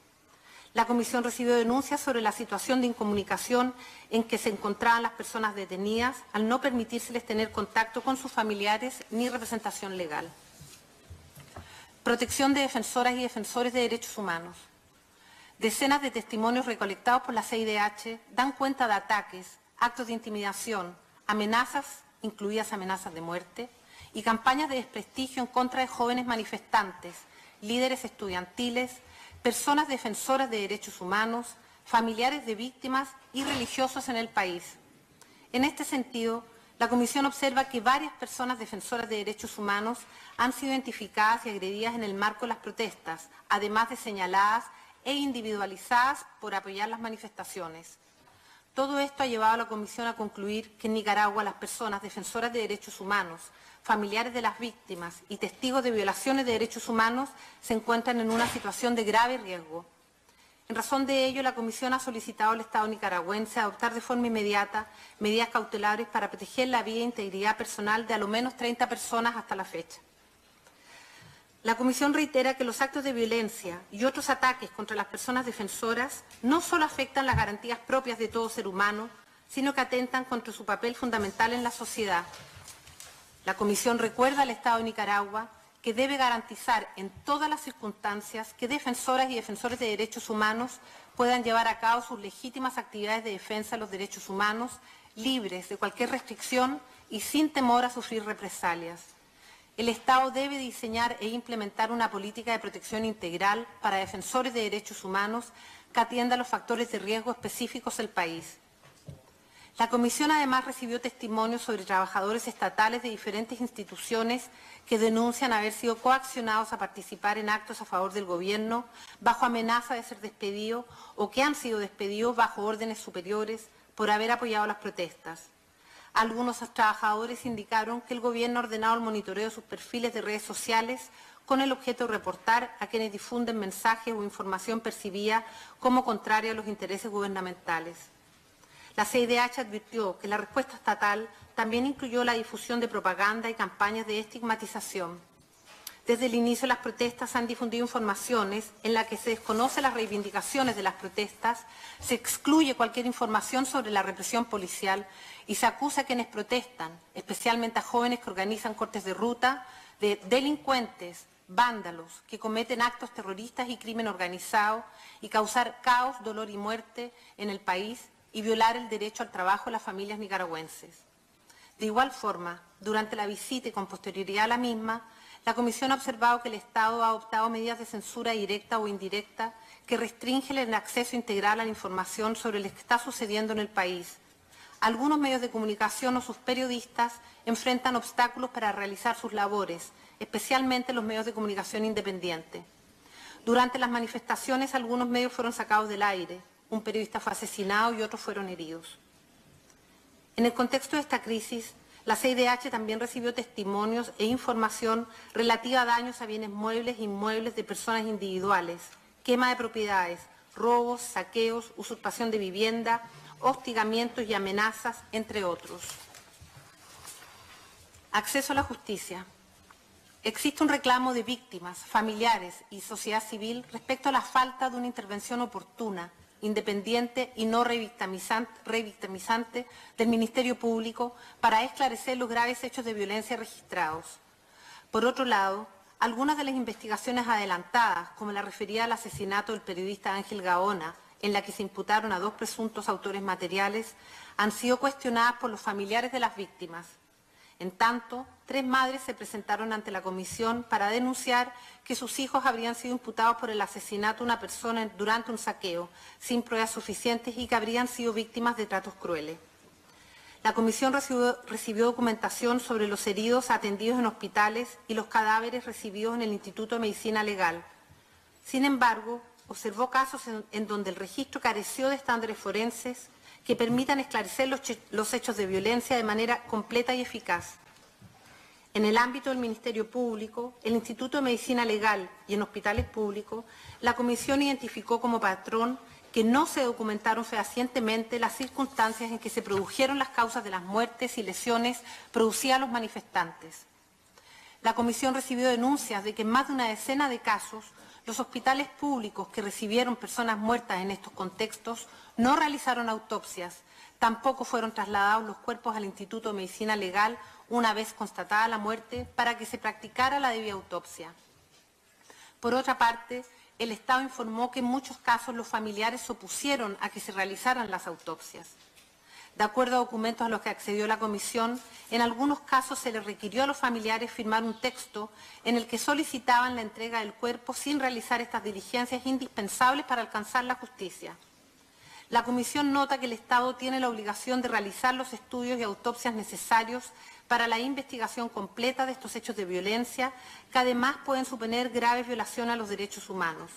Speaker 4: La comisión recibió denuncias sobre la situación de incomunicación en que se encontraban las personas detenidas al no permitírseles tener contacto con sus familiares ni representación legal. Protección de defensoras y defensores de derechos humanos. Decenas de testimonios recolectados por la CIDH dan cuenta de ataques, actos de intimidación, amenazas, incluidas amenazas de muerte, y campañas de desprestigio en contra de jóvenes manifestantes, líderes estudiantiles, personas defensoras de derechos humanos, familiares de víctimas y religiosos en el país. En este sentido, la Comisión observa que varias personas defensoras de derechos humanos han sido identificadas y agredidas en el marco de las protestas, además de señaladas e individualizadas por apoyar las manifestaciones. Todo esto ha llevado a la Comisión a concluir que en Nicaragua las personas defensoras de derechos humanos, familiares de las víctimas y testigos de violaciones de derechos humanos se encuentran en una situación de grave riesgo. En razón de ello, la Comisión ha solicitado al Estado nicaragüense adoptar de forma inmediata medidas cautelares para proteger la vida e integridad personal de a lo menos 30 personas hasta la fecha. La Comisión reitera que los actos de violencia y otros ataques contra las personas defensoras no solo afectan las garantías propias de todo ser humano, sino que atentan contra su papel fundamental en la sociedad. La Comisión recuerda al Estado de Nicaragua que debe garantizar en todas las circunstancias que defensoras y defensores de derechos humanos puedan llevar a cabo sus legítimas actividades de defensa de los derechos humanos, libres de cualquier restricción y sin temor a sufrir represalias. El Estado debe diseñar e implementar una política de protección integral para defensores de derechos humanos que atienda a los factores de riesgo específicos del país. La Comisión además recibió testimonios sobre trabajadores estatales de diferentes instituciones que denuncian haber sido coaccionados a participar en actos a favor del gobierno bajo amenaza de ser despedidos o que han sido despedidos bajo órdenes superiores por haber apoyado las protestas. Algunos trabajadores indicaron que el gobierno ha ordenado el monitoreo de sus perfiles de redes sociales con el objeto de reportar a quienes difunden mensajes o información percibida como contraria a los intereses gubernamentales. La CIDH advirtió que la respuesta estatal también incluyó la difusión de propaganda y campañas de estigmatización. Desde el inicio de las protestas se han difundido informaciones en las que se desconocen las reivindicaciones de las protestas, se excluye cualquier información sobre la represión policial y se acusa a quienes protestan, especialmente a jóvenes que organizan cortes de ruta, de delincuentes, vándalos, que cometen actos terroristas y crimen organizado y causar caos, dolor y muerte en el país y violar el derecho al trabajo de las familias nicaragüenses. De igual forma, durante la visita y con posterioridad a la misma, la Comisión ha observado que el Estado ha adoptado medidas de censura directa o indirecta que restringen el acceso integral a la información sobre lo que está sucediendo en el país. Algunos medios de comunicación o sus periodistas enfrentan obstáculos para realizar sus labores, especialmente los medios de comunicación independientes. Durante las manifestaciones, algunos medios fueron sacados del aire, un periodista fue asesinado y otros fueron heridos. En el contexto de esta crisis, la CIDH también recibió testimonios e información relativa a daños a bienes muebles e inmuebles de personas individuales, quema de propiedades, robos, saqueos, usurpación de vivienda, hostigamientos y amenazas, entre otros. Acceso a la justicia. Existe un reclamo de víctimas, familiares y sociedad civil respecto a la falta de una intervención oportuna, independiente y no revictimizante del Ministerio Público para esclarecer los graves hechos de violencia registrados. Por otro lado, algunas de las investigaciones adelantadas, como la referida al asesinato del periodista Ángel Gaona, en la que se imputaron a 2 presuntos autores materiales, han sido cuestionadas por los familiares de las víctimas. En tanto, 3 madres se presentaron ante la comisión para denunciar que sus hijos habrían sido imputados por el asesinato de una persona durante un saqueo, sin pruebas suficientes y que habrían sido víctimas de tratos crueles. La comisión recibió documentación sobre los heridos atendidos en hospitales y los cadáveres recibidos en el Instituto de Medicina Legal. Sin embargo, observó casos en donde el registro careció de estándares forenses que permitan esclarecer los hechos de violencia de manera completa y eficaz. En el ámbito del Ministerio Público, el Instituto de Medicina Legal y en hospitales públicos, la comisión identificó como patrón que no se documentaron fehacientemente las circunstancias en que se produjeron las causas de las muertes y lesiones producidas a los manifestantes. La comisión recibió denuncias de que en más de una decena de casos, los hospitales públicos que recibieron personas muertas en estos contextos no realizaron autopsias, tampoco fueron trasladados los cuerpos al Instituto de Medicina Legal una vez constatada la muerte para que se practicara la debida autopsia. Por otra parte, el Estado informó que en muchos casos los familiares se opusieron a que se realizaran las autopsias. De acuerdo a documentos a los que accedió la comisión, en algunos casos se les requirió a los familiares firmar un texto en el que solicitaban la entrega del cuerpo sin realizar estas diligencias indispensables para alcanzar la justicia. La comisión nota que el Estado tiene la obligación de realizar los estudios y autopsias necesarios para la investigación completa de estos hechos de violencia, que además pueden suponer graves violaciones a los derechos humanos.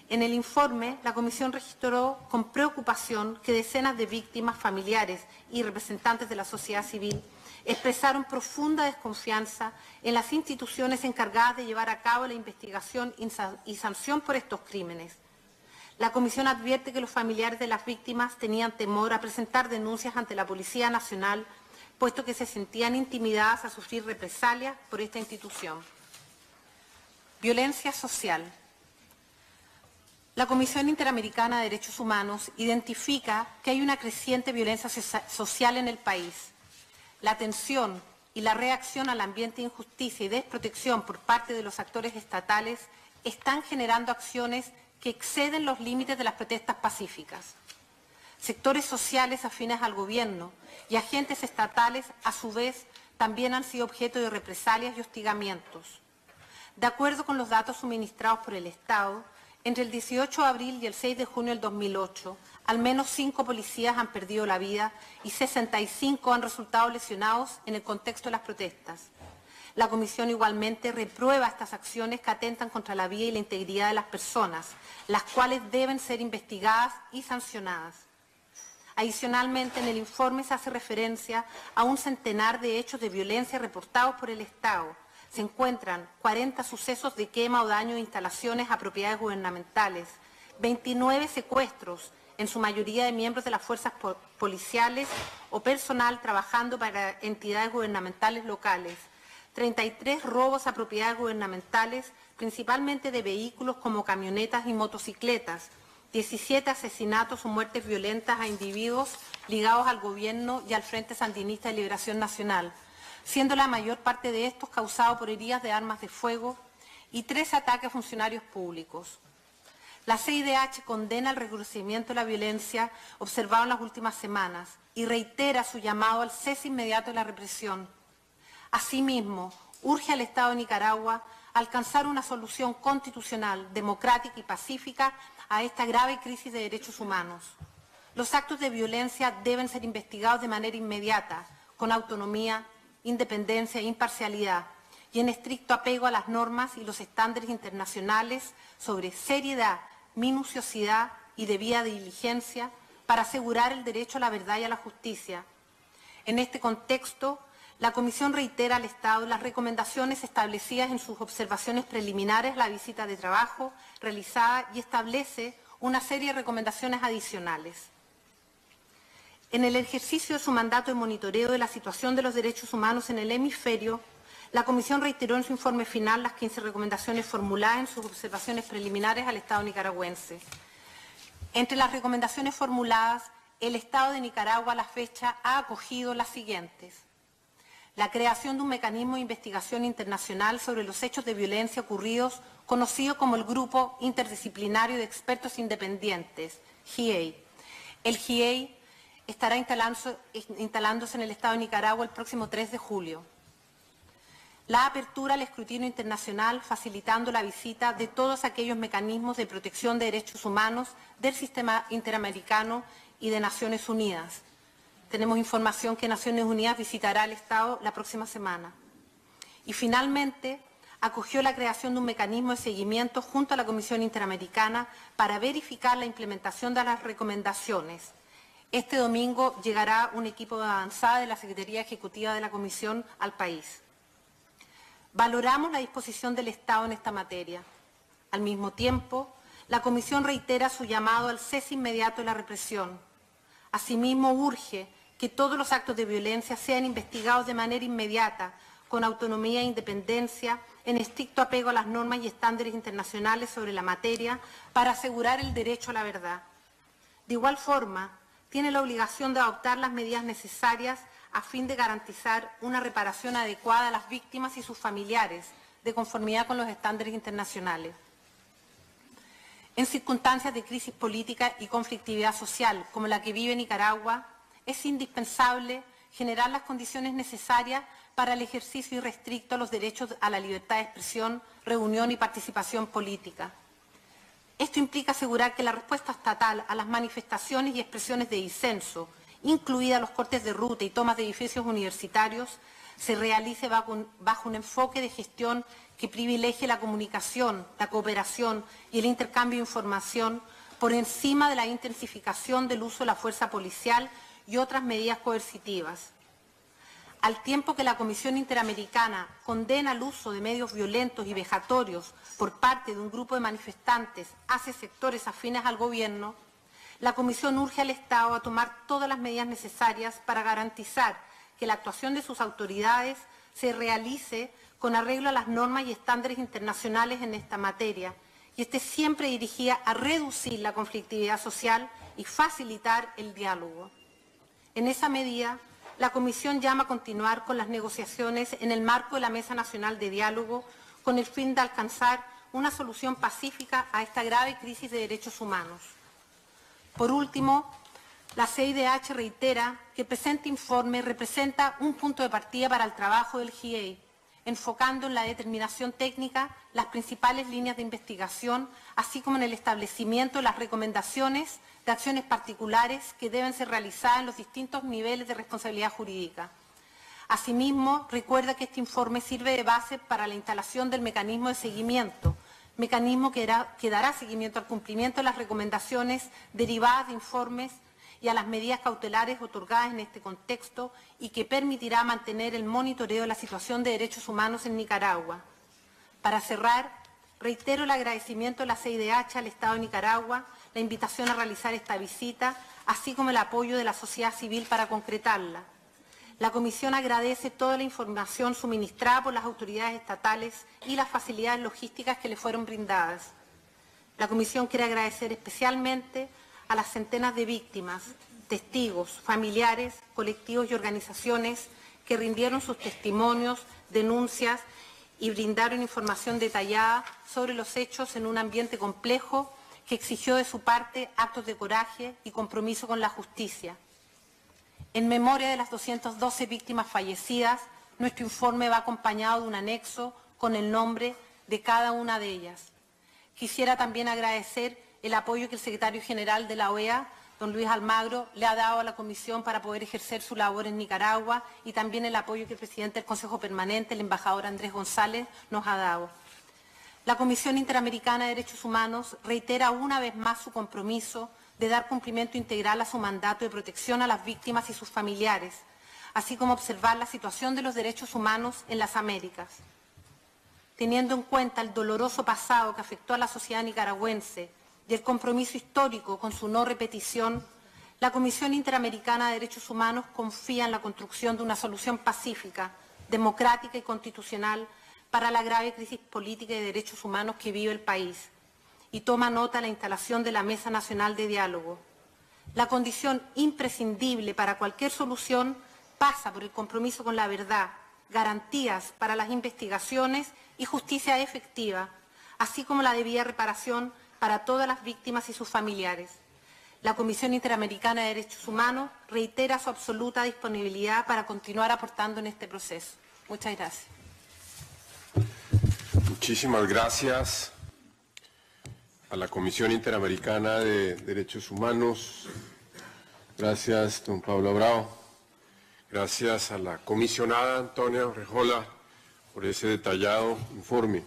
Speaker 4: En el informe, la comisión registró con preocupación que decenas de víctimas, familiares y representantes de la sociedad civil expresaron profunda desconfianza en las instituciones encargadas de llevar a cabo la investigación y sanción por estos crímenes. La comisión advierte que los familiares de las víctimas tenían temor a presentar denuncias ante la Policía Nacional, puesto que se sentían intimidadas a sufrir represalias por esta institución. Violencia social. La Comisión Interamericana de Derechos Humanos identifica que hay una creciente violencia social en el país. La tensión y la reacción al ambiente de injusticia y desprotección por parte de los actores estatales están generando acciones que exceden los límites de las protestas pacíficas. Sectores sociales afines al gobierno y agentes estatales, a su vez, también han sido objeto de represalias y hostigamientos. De acuerdo con los datos suministrados por el Estado, entre el 18 de abril y el 6 de junio del 2008, al menos 5 policías han perdido la vida y 65 han resultado lesionados en el contexto de las protestas. La Comisión igualmente reprueba estas acciones que atentan contra la vida y la integridad de las personas, las cuales deben ser investigadas y sancionadas. Adicionalmente, en el informe se hace referencia a un centenar de hechos de violencia reportados por el Estado. Se encuentran 40 sucesos de quema o daño de instalaciones a propiedades gubernamentales, 29 secuestros, en su mayoría de miembros de las fuerzas policiales o personal trabajando para entidades gubernamentales locales, 33 robos a propiedades gubernamentales, principalmente de vehículos como camionetas y motocicletas, 17 asesinatos o muertes violentas a individuos ligados al gobierno y al Frente Sandinista de Liberación Nacional, siendo la mayor parte de estos causados por heridas de armas de fuego, y 13 ataques a funcionarios públicos. La CIDH condena el recrudecimiento de la violencia observado en las últimas semanas y reitera su llamado al cese inmediato de la represión. Asimismo, urge al Estado de Nicaragua a alcanzar una solución constitucional, democrática y pacífica a esta grave crisis de derechos humanos. Los actos de violencia deben ser investigados de manera inmediata, con autonomía, independencia e imparcialidad, y en estricto apego a las normas y los estándares internacionales sobre seriedad, minuciosidad y debida diligencia para asegurar el derecho a la verdad y a la justicia. En este contexto, la Comisión reitera al Estado las recomendaciones establecidas en sus observaciones preliminares a la visita de trabajo realizada y establece una serie de recomendaciones adicionales. En el ejercicio de su mandato de monitoreo de la situación de los derechos humanos en el hemisferio, la Comisión reiteró en su informe final las 15 recomendaciones formuladas en sus observaciones preliminares al Estado nicaragüense. Entre las recomendaciones formuladas, el Estado de Nicaragua a la fecha ha acogido las siguientes: la creación de un mecanismo de investigación internacional sobre los hechos de violencia ocurridos, conocido como el Grupo Interdisciplinario de Expertos Independientes, GIEI. El GIEI estará instalándose en el Estado de Nicaragua el próximo 3 de julio. La apertura al escrutinio internacional, facilitando la visita de todos aquellos mecanismos de protección de derechos humanos del sistema interamericano y de Naciones Unidas. Tenemos información que Naciones Unidas visitará el Estado la próxima semana. Y finalmente, acogió la creación de un mecanismo de seguimiento junto a la Comisión Interamericana para verificar la implementación de las recomendaciones. Este domingo llegará un equipo de avanzada de la Secretaría Ejecutiva de la Comisión al país. Valoramos la disposición del Estado en esta materia. Al mismo tiempo, la Comisión reitera su llamado al cese inmediato de la represión. Asimismo, urge que todos los actos de violencia sean investigados de manera inmediata, con autonomía e independencia, en estricto apego a las normas y estándares internacionales sobre la materia, para asegurar el derecho a la verdad. De igual forma, tiene la obligación de adoptar las medidas necesarias a fin de garantizar una reparación adecuada a las víctimas y sus familiares, de conformidad con los estándares internacionales. En circunstancias de crisis política y conflictividad social, como la que vive Nicaragua, es indispensable generar las condiciones necesarias para el ejercicio irrestricto de los derechos a la libertad de expresión, reunión y participación política. Esto implica asegurar que la respuesta estatal a las manifestaciones y expresiones de disenso, incluidas los cortes de ruta y tomas de edificios universitarios, se realice bajo un enfoque de gestión que privilegie la comunicación, la cooperación y el intercambio de información por encima de la intensificación del uso de la fuerza policial y otras medidas coercitivas. Al tiempo que la Comisión Interamericana condena el uso de medios violentos y vejatorios por parte de un grupo de manifestantes hacia sectores afines al gobierno, la Comisión urge al Estado a tomar todas las medidas necesarias para garantizar que la actuación de sus autoridades se realice con arreglo a las normas y estándares internacionales en esta materia, y esté siempre dirigida a reducir la conflictividad social y facilitar el diálogo. En esa medida, la Comisión llama a continuar con las negociaciones en el marco de la Mesa Nacional de Diálogo con el fin de alcanzar una solución pacífica a esta grave crisis de derechos humanos. Por último, la CIDH reitera que el presente informe representa un punto de partida para el trabajo del GIEI, enfocando en la determinación técnica las principales líneas de investigación, así como en el establecimiento de las recomendaciones de acciones particulares que deben ser realizadas en los distintos niveles de responsabilidad jurídica. Asimismo, recuerda que este informe sirve de base para la instalación del mecanismo de seguimiento, mecanismo que dará seguimiento al cumplimiento de las recomendaciones derivadas de informes y a las medidas cautelares otorgadas en este contexto y que permitirá mantener el monitoreo de la situación de derechos humanos en Nicaragua. Para cerrar, reitero el agradecimiento de la CIDH al Estado de Nicaragua, la invitación a realizar esta visita, así como el apoyo de la sociedad civil para concretarla. La Comisión agradece toda la información suministrada por las autoridades estatales y las facilidades logísticas que le fueron brindadas. La Comisión quiere agradecer especialmente a las centenas de víctimas, testigos, familiares, colectivos y organizaciones que rindieron sus testimonios, denuncias y brindaron información detallada sobre los hechos en un ambiente complejo que exigió de su parte actos de coraje y compromiso con la justicia. En memoria de las 212 víctimas fallecidas, nuestro informe va acompañado de un anexo con el nombre de cada una de ellas. Quisiera también agradecer el apoyo que el secretario general de la OEA, don Luis Almagro, le ha dado a la Comisión para poder ejercer su labor en Nicaragua y también el apoyo que el presidente del Consejo Permanente, el embajador Andrés González, nos ha dado. La Comisión Interamericana de Derechos Humanos reitera una vez más su compromiso de dar cumplimiento integral a su mandato de protección a las víctimas y sus familiares, así como observar la situación de los derechos humanos en las Américas. Teniendo en cuenta el doloroso pasado que afectó a la sociedad nicaragüense y el compromiso histórico con su no repetición, la Comisión Interamericana de Derechos Humanos confía en la construcción de una solución pacífica, democrática y constitucional para la grave crisis política y de derechos humanos que vive el país, y toma nota de la instalación de la Mesa Nacional de Diálogo. La condición imprescindible para cualquier solución pasa por el compromiso con la verdad, garantías para las investigaciones y justicia efectiva, así como la debida reparación para todas las víctimas y sus familiares. la Comisión Interamericana de Derechos Humanos reitera su absoluta disponibilidad para continuar aportando en este proceso. Muchas gracias.
Speaker 1: Muchísimas gracias a la Comisión Interamericana de Derechos Humanos. Gracias, don Pablo Bravo. Gracias a la comisionada Antonia Orejola por ese detallado informe.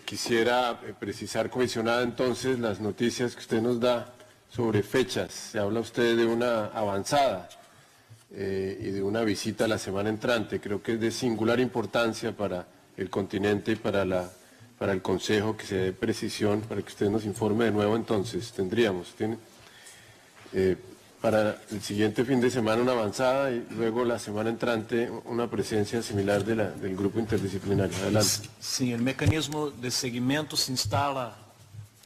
Speaker 1: Quisiera precisar, comisionada, entonces, las noticias que usted nos da sobre fechas. Se habla usted de una avanzada y de una visita la semana entrante. Creo que es de singular importancia para el continente y para el Consejo que se dé precisión, para que usted nos informe de nuevo. Entonces, para el siguiente fin de semana una avanzada y luego la semana entrante una presencia similar del grupo interdisciplinario. Adelante.
Speaker 3: Sim, o mecanismo de seguimento se instala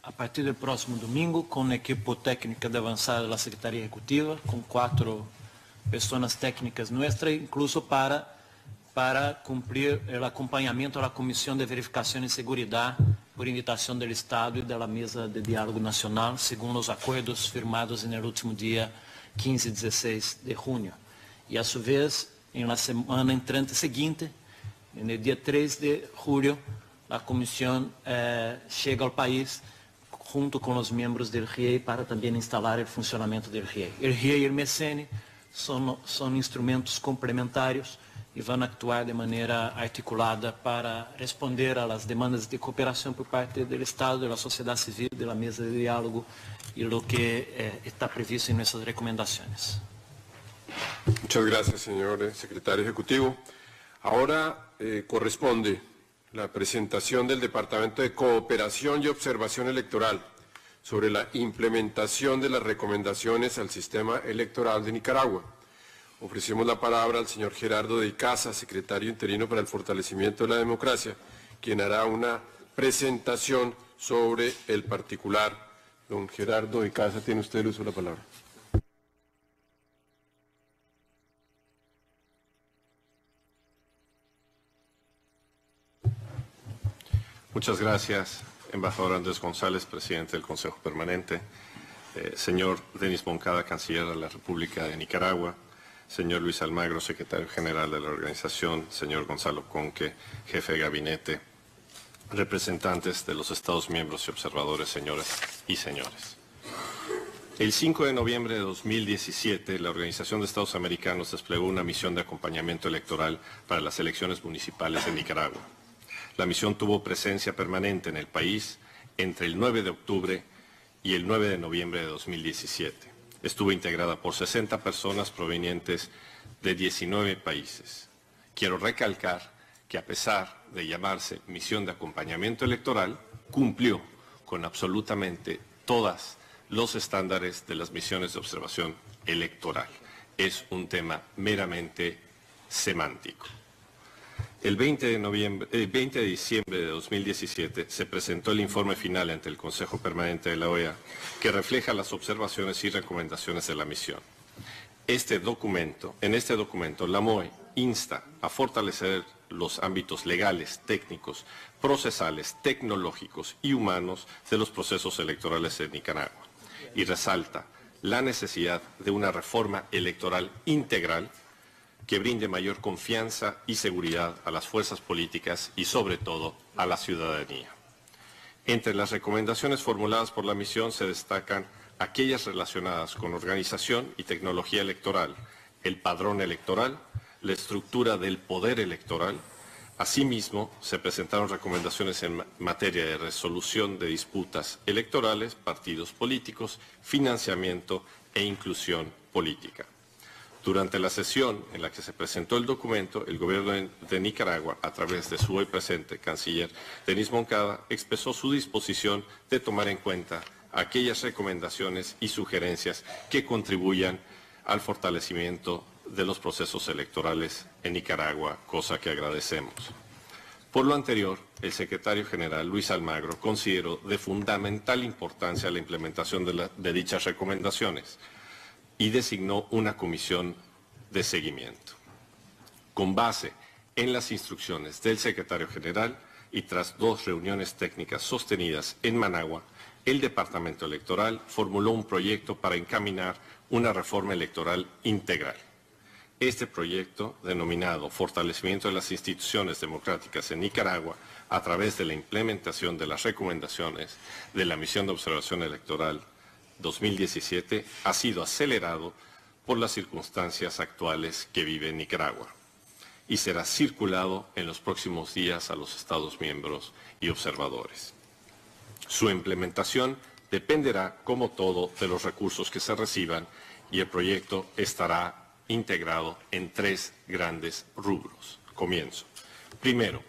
Speaker 3: a partir do próximo domingo com a equipe técnica de avançada da Secretaria Executiva, com 4 pessoas técnicas nossas, incluso para cumprir o acompanhamento da Comissão de Verificação e Seguridade por invitação do Estado e da Mesa de Diálogo Nacional, segundo os acordos firmados no último dia 15 e 16 de junho. E, a sua vez, na semana entrante seguinte, no dia 3 de julho, a Comissão chega ao país junto com os membros do RIEI para também instalar o funcionamento do RIEI. O RIEI e o MECEN são instrumentos complementares e vão actuar de maneira articulada para responder às demandas de cooperação por parte do Estado, da sociedade civil, da mesa de diálogo e do que está previsto em nossas recomendações.
Speaker 1: Muchas gracias, señor secretario ejecutivo. Ahora corresponde la presentación del Departamento de Cooperación y Observación Electoral sobre la implementación de las recomendaciones al sistema electoral de Nicaragua. Ofrecemos la palabra al señor Gerardo de Icaza, secretario interino para el fortalecimiento de la democracia, quien hará una presentación sobre el particular. Don Gerardo de Icaza, tiene usted el uso de la palabra.
Speaker 5: Muchas gracias, embajador Andrés González, presidente del Consejo Permanente, señor Denis Moncada, canciller de la República de Nicaragua, señor Luis Almagro, secretario general de la organización, señor Gonzalo Conque, jefe de gabinete, representantes de los Estados miembros y observadores, señoras y señores. El 5 de noviembre de 2017, la Organización de Estados Americanos desplegó una misión de acompañamiento electoral para las elecciones municipales de Nicaragua. La misión tuvo presencia permanente en el país entre el 9 de octubre y el 9 de noviembre de 2017. Estuvo integrada por 60 personas provenientes de 19 países. Quiero recalcar que a pesar de llamarse misión de acompañamiento electoral, cumplió con absolutamente todos los estándares de las misiones de observación electoral. Es un tema meramente semántico. El 20 de diciembre de 2017 se presentó el informe final ante el Consejo Permanente de la OEA que refleja las observaciones y recomendaciones de la misión. En este documento, la MOE insta a fortalecer los ámbitos legales, técnicos, procesales, tecnológicos y humanos de los procesos electorales en Nicaragua y resalta la necesidad de una reforma electoral integral que brinde mayor confianza y seguridad a las fuerzas políticas y, sobre todo, a la ciudadanía. Entre las recomendaciones formuladas por la misión se destacan aquellas relacionadas con organización y tecnología electoral, el padrón electoral, la estructura del poder electoral. Asimismo, se presentaron recomendaciones en materia de resolución de disputas electorales, partidos políticos, financiamiento e inclusión política. Durante la sesión en la que se presentó el documento, el gobierno de Nicaragua, a través de su hoy presente canciller Denis Moncada, expresó su disposición de tomar en cuenta aquellas recomendaciones y sugerencias que contribuyan al fortalecimiento de los procesos electorales en Nicaragua, cosa que agradecemos. Por lo anterior, el secretario general Luis Almagro consideró de fundamental importancia la implementación de dichas recomendaciones y designó una comisión de seguimiento. Con base en las instrucciones del secretario general, y tras 2 reuniones técnicas sostenidas en Managua, el Departamento Electoral formuló un proyecto para encaminar una reforma electoral integral. Este proyecto, denominado Fortalecimiento de las Instituciones Democráticas en Nicaragua a través de la implementación de las recomendaciones de la Misión de Observación Electoral 2017, ha sido acelerado por las circunstancias actuales que vive Nicaragua y será circulado en los próximos días a los Estados miembros y observadores. Su implementación dependerá, como todo, de los recursos que se reciban y el proyecto estará integrado en 3 grandes rubros. Comienzo. Primero,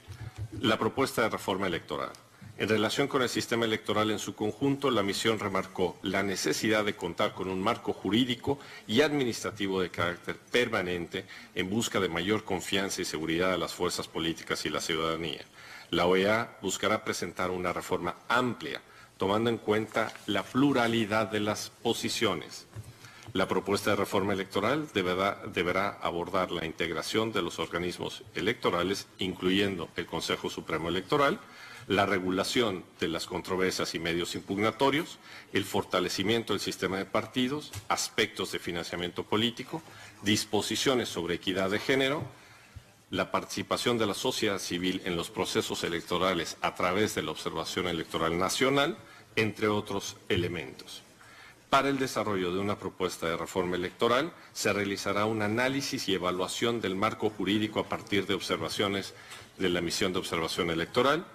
Speaker 5: la propuesta de reforma electoral. En relación con el sistema electoral en su conjunto, la misión remarcó la necesidad de contar con un marco jurídico y administrativo de carácter permanente en busca de mayor confianza y seguridad de las fuerzas políticas y la ciudadanía. La OEA buscará presentar una reforma amplia, tomando en cuenta la pluralidad de las posiciones. La propuesta de reforma electoral deberá abordar la integración de los organismos electorales, incluyendo el Consejo Supremo Electoral, la regulación de las controversias y medios impugnatorios, el fortalecimiento del sistema de partidos, aspectos de financiamiento político, disposiciones sobre equidad de género, la participación de la sociedad civil en los procesos electorales a través de la observación electoral nacional, entre otros elementos. Para el desarrollo de una propuesta de reforma electoral, se realizará un análisis y evaluación del marco jurídico a partir de observaciones de la Misión de Observación Electoral,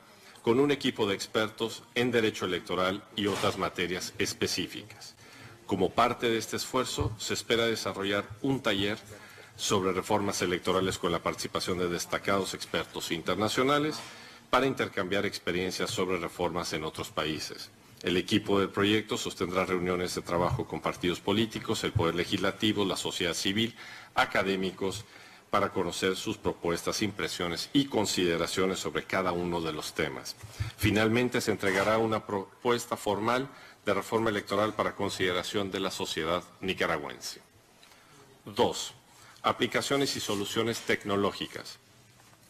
Speaker 5: con un equipo de expertos en derecho electoral y otras materias específicas. Como parte de este esfuerzo, se espera desarrollar un taller sobre reformas electorales con la participación de destacados expertos internacionales para intercambiar experiencias sobre reformas en otros países. El equipo del proyecto sostendrá reuniones de trabajo con partidos políticos, el Poder Legislativo, la sociedad civil, académicos, para conocer sus propuestas, impresiones y consideraciones sobre cada uno de los temas. Finalmente, se entregará una propuesta formal de reforma electoral para consideración de la sociedad nicaragüense. 2. Aplicaciones y soluciones tecnológicas.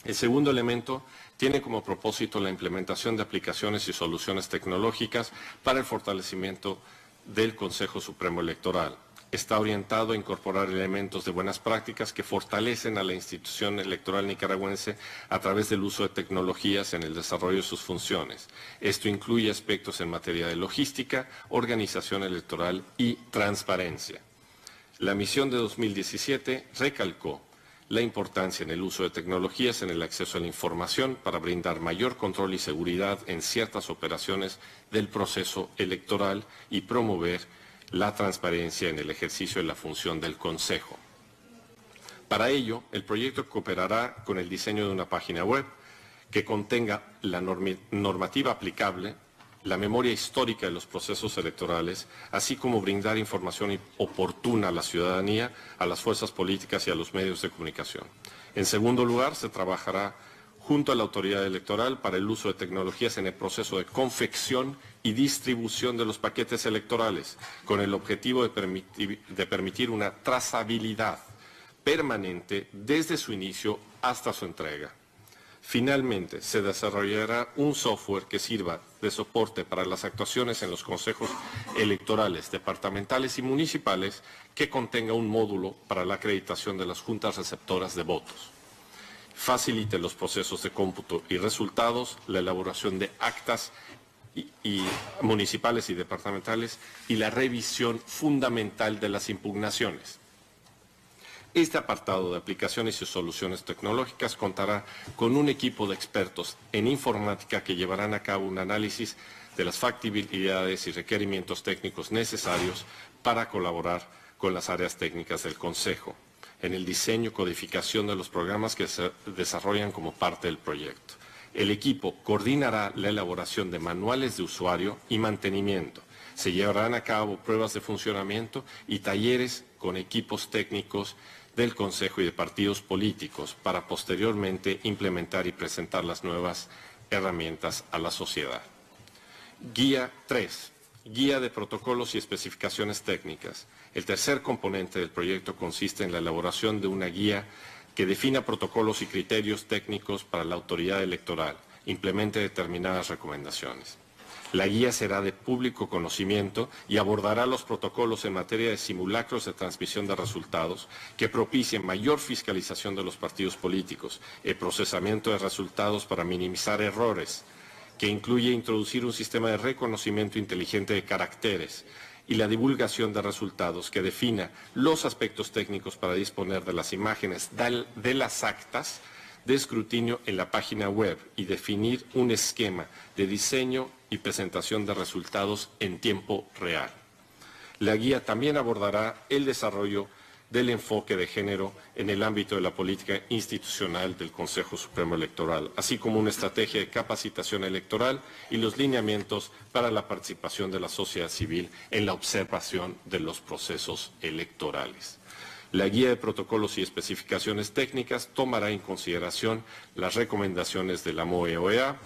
Speaker 5: El segundo elemento tiene como propósito la implementación de aplicaciones y soluciones tecnológicas para el fortalecimiento del Consejo Supremo Electoral. Está orientado a incorporar elementos de buenas prácticas que fortalecen a la institución electoral nicaragüense a través del uso de tecnologías en el desarrollo de sus funciones. Esto incluye aspectos en materia de logística, organización electoral y transparencia. La misión de 2017 recalcó la importancia en el uso de tecnologías en el acceso a la información para brindar mayor control y seguridad en ciertas operaciones del proceso electoral y promover la transparencia en el ejercicio de la función del Consejo. Para ello, el proyecto cooperará con el diseño de una página web que contenga la normativa aplicable, la memoria histórica de los procesos electorales, así como brindar información oportuna a la ciudadanía, a las fuerzas políticas y a los medios de comunicación. En segundo lugar, se trabajará junto a la autoridad electoral para el uso de tecnologías en el proceso de confección y distribución de los paquetes electorales, con el objetivo de permitir una trazabilidad permanente desde su inicio hasta su entrega. Finalmente, se desarrollará un software que sirva de soporte para las actuaciones en los consejos electorales departamentales y municipales que contenga un módulo para la acreditación de las juntas receptoras de votos. Facilite los procesos de cómputo y resultados, la elaboración de actas municipales y departamentales y la revisión fundamental de las impugnaciones. Este apartado de aplicaciones y soluciones tecnológicas contará con un equipo de expertos en informática que llevarán a cabo un análisis de las factibilidades y requerimientos técnicos necesarios para colaborar con las áreas técnicas del Consejo en el diseño y codificación de los programas que se desarrollan como parte del proyecto. El equipo coordinará la elaboración de manuales de usuario y mantenimiento. Se llevarán a cabo pruebas de funcionamiento y talleres con equipos técnicos del Consejo y de partidos políticos para posteriormente implementar y presentar las nuevas herramientas a la sociedad. Guía 3. Guía de protocolos y especificaciones técnicas. El tercer componente del proyecto consiste en la elaboración de una guía que defina protocolos y criterios técnicos para la autoridad electoral, implemente determinadas recomendaciones. La guía será de público conocimiento y abordará los protocolos en materia de simulacros de transmisión de resultados que propicien mayor fiscalización de los partidos políticos, el procesamiento de resultados para minimizar errores, que incluye introducir un sistema de reconocimiento inteligente de caracteres y la divulgación de resultados que defina los aspectos técnicos para disponer de las imágenes de las actas de escrutinio en la página web y definir un esquema de diseño y presentación de resultados en tiempo real. La guía también abordará el desarrollo del enfoque de género en el ámbito de la política institucional del Consejo Supremo Electoral, así como una estrategia de capacitación electoral y los lineamientos para la participación de la sociedad civil en la observación de los procesos electorales. La guía de protocolos y especificaciones técnicas tomará en consideración las recomendaciones de la MOE-OEA.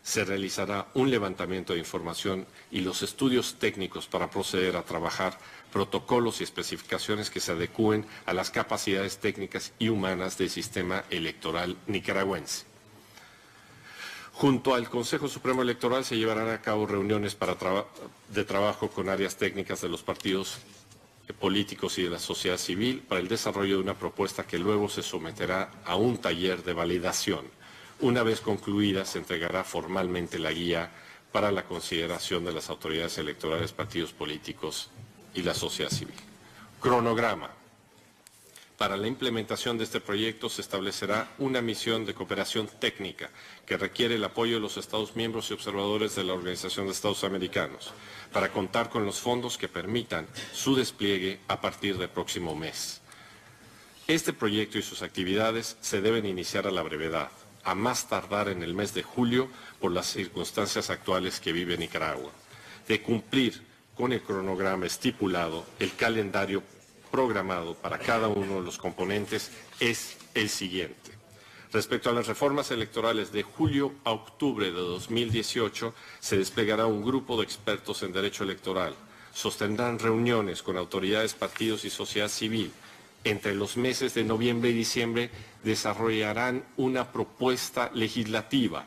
Speaker 5: Se realizará un levantamiento de información y los estudios técnicos para proceder a trabajar protocolos y especificaciones que se adecúen a las capacidades técnicas y humanas del sistema electoral nicaragüense. Junto al Consejo Supremo Electoral se llevarán a cabo reuniones de trabajo con áreas técnicas de los partidos políticos y de la sociedad civil para el desarrollo de una propuesta que luego se someterá a un taller de validación. Una vez concluida, se entregará formalmente la guía para la consideración de las autoridades electorales, partidos políticos y la sociedad civil. Cronograma. Para la implementación de este proyecto se establecerá una misión de cooperación técnica que requiere el apoyo de los Estados miembros y observadores de la Organización de Estados Americanos para contar con los fondos que permitan su despliegue a partir del próximo mes. Este proyecto y sus actividades se deben iniciar a la brevedad, a más tardar en el mes de julio por las circunstancias actuales que vive Nicaragua. De cumplir con el cronograma estipulado, el calendario programado para cada uno de los componentes es el siguiente. Respecto a las reformas electorales de julio a octubre de 2018, se desplegará un grupo de expertos en derecho electoral. Sostendrán reuniones con autoridades, partidos y sociedad civil. Entre los meses de noviembre y diciembre desarrollarán una propuesta legislativa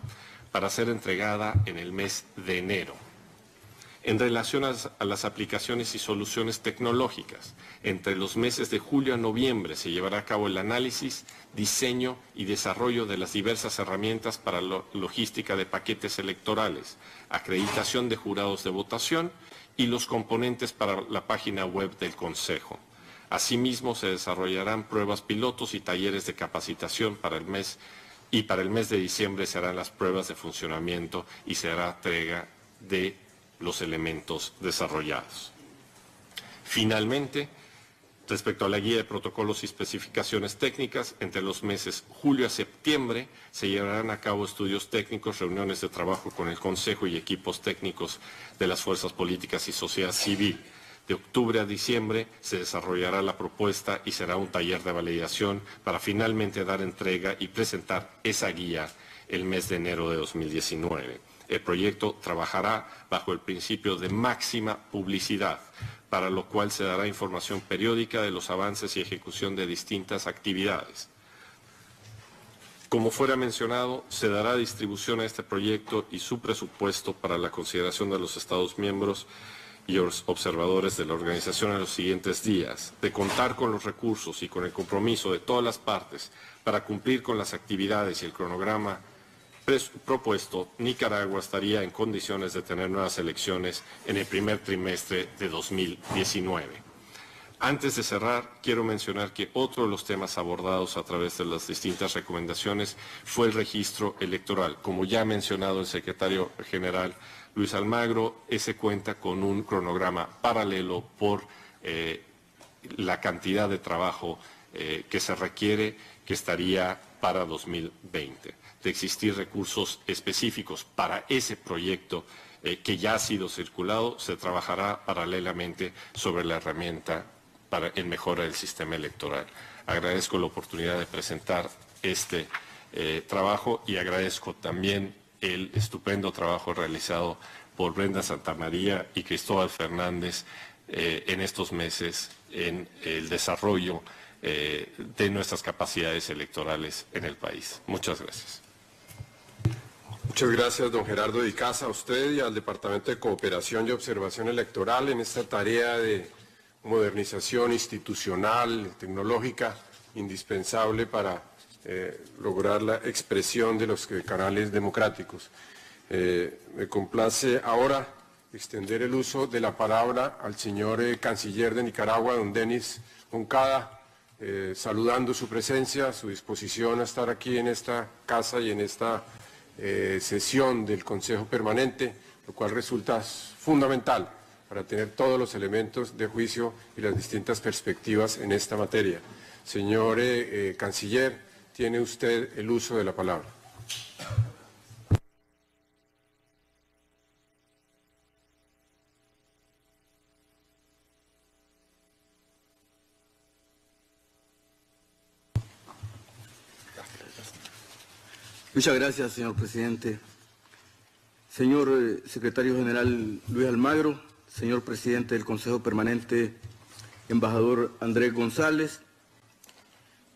Speaker 5: para ser entregada en el mes de enero. En relación a las aplicaciones y soluciones tecnológicas, entre los meses de julio a noviembre se llevará a cabo el análisis, diseño y desarrollo de las diversas herramientas para la logística de paquetes electorales, acreditación de jurados de votación y los componentes para la página web del Consejo. Asimismo, se desarrollarán pruebas pilotos y talleres de capacitación para el mes de diciembre se harán las pruebas de funcionamiento y se hará entrega de los elementos desarrollados. Finalmente, respecto a la guía de protocolos y especificaciones técnicas, entre los meses julio a septiembre se llevarán a cabo estudios técnicos, reuniones de trabajo con el Consejo y equipos técnicos de las fuerzas políticas y sociedad civil. De octubre a diciembre se desarrollará la propuesta y será un taller de validación para finalmente dar entrega y presentar esa guía el mes de enero de 2019. El proyecto trabajará bajo el principio de máxima publicidad, para lo cual se dará información periódica de los avances y ejecución de distintas actividades. Como fuera mencionado, se dará distribución a este proyecto y su presupuesto para la consideración de los Estados miembros y los observadores de la organización en los siguientes días. De contar con los recursos y con el compromiso de todas las partes para cumplir con las actividades y el cronograma propuesto, Nicaragua estaría en condiciones de tener nuevas elecciones en el primer trimestre de 2019. Antes de cerrar, quiero mencionar que otro de los temas abordados a través de las distintas recomendaciones fue el registro electoral. Como ya ha mencionado el secretario general Luis Almagro, ese cuenta con un cronograma paralelo por la cantidad de trabajo que se requiere, que estaría para 2020. De existir recursos específicos para ese proyecto que ya ha sido circulado, se trabajará paralelamente sobre la herramienta en mejora del sistema electoral. Agradezco la oportunidad de presentar este trabajo y agradezco también el estupendo trabajo realizado por Brenda Santamaría y Cristóbal Fernández en estos meses en el desarrollo de nuestras capacidades electorales en el país. Muchas gracias.
Speaker 1: Muchas gracias, don Gerardo de Icaza, a usted y al Departamento de Cooperación y Observación Electoral en esta tarea de modernización institucional, tecnológica, indispensable para lograr la expresión de los canales democráticos. Me complace ahora extender el uso de la palabra al señor canciller de Nicaragua, don Denis Moncada, saludando su presencia, su disposición a estar aquí en esta casa y en esta sesión del Consejo Permanente, lo cual resulta fundamental para tener todos los elementos de juicio y las distintas perspectivas en esta materia. Señor canciller, tiene usted el uso de la palabra.
Speaker 6: Muchas gracias, señor presidente. Señor secretario general Luis Almagro, señor presidente del Consejo Permanente, embajador Andrés González,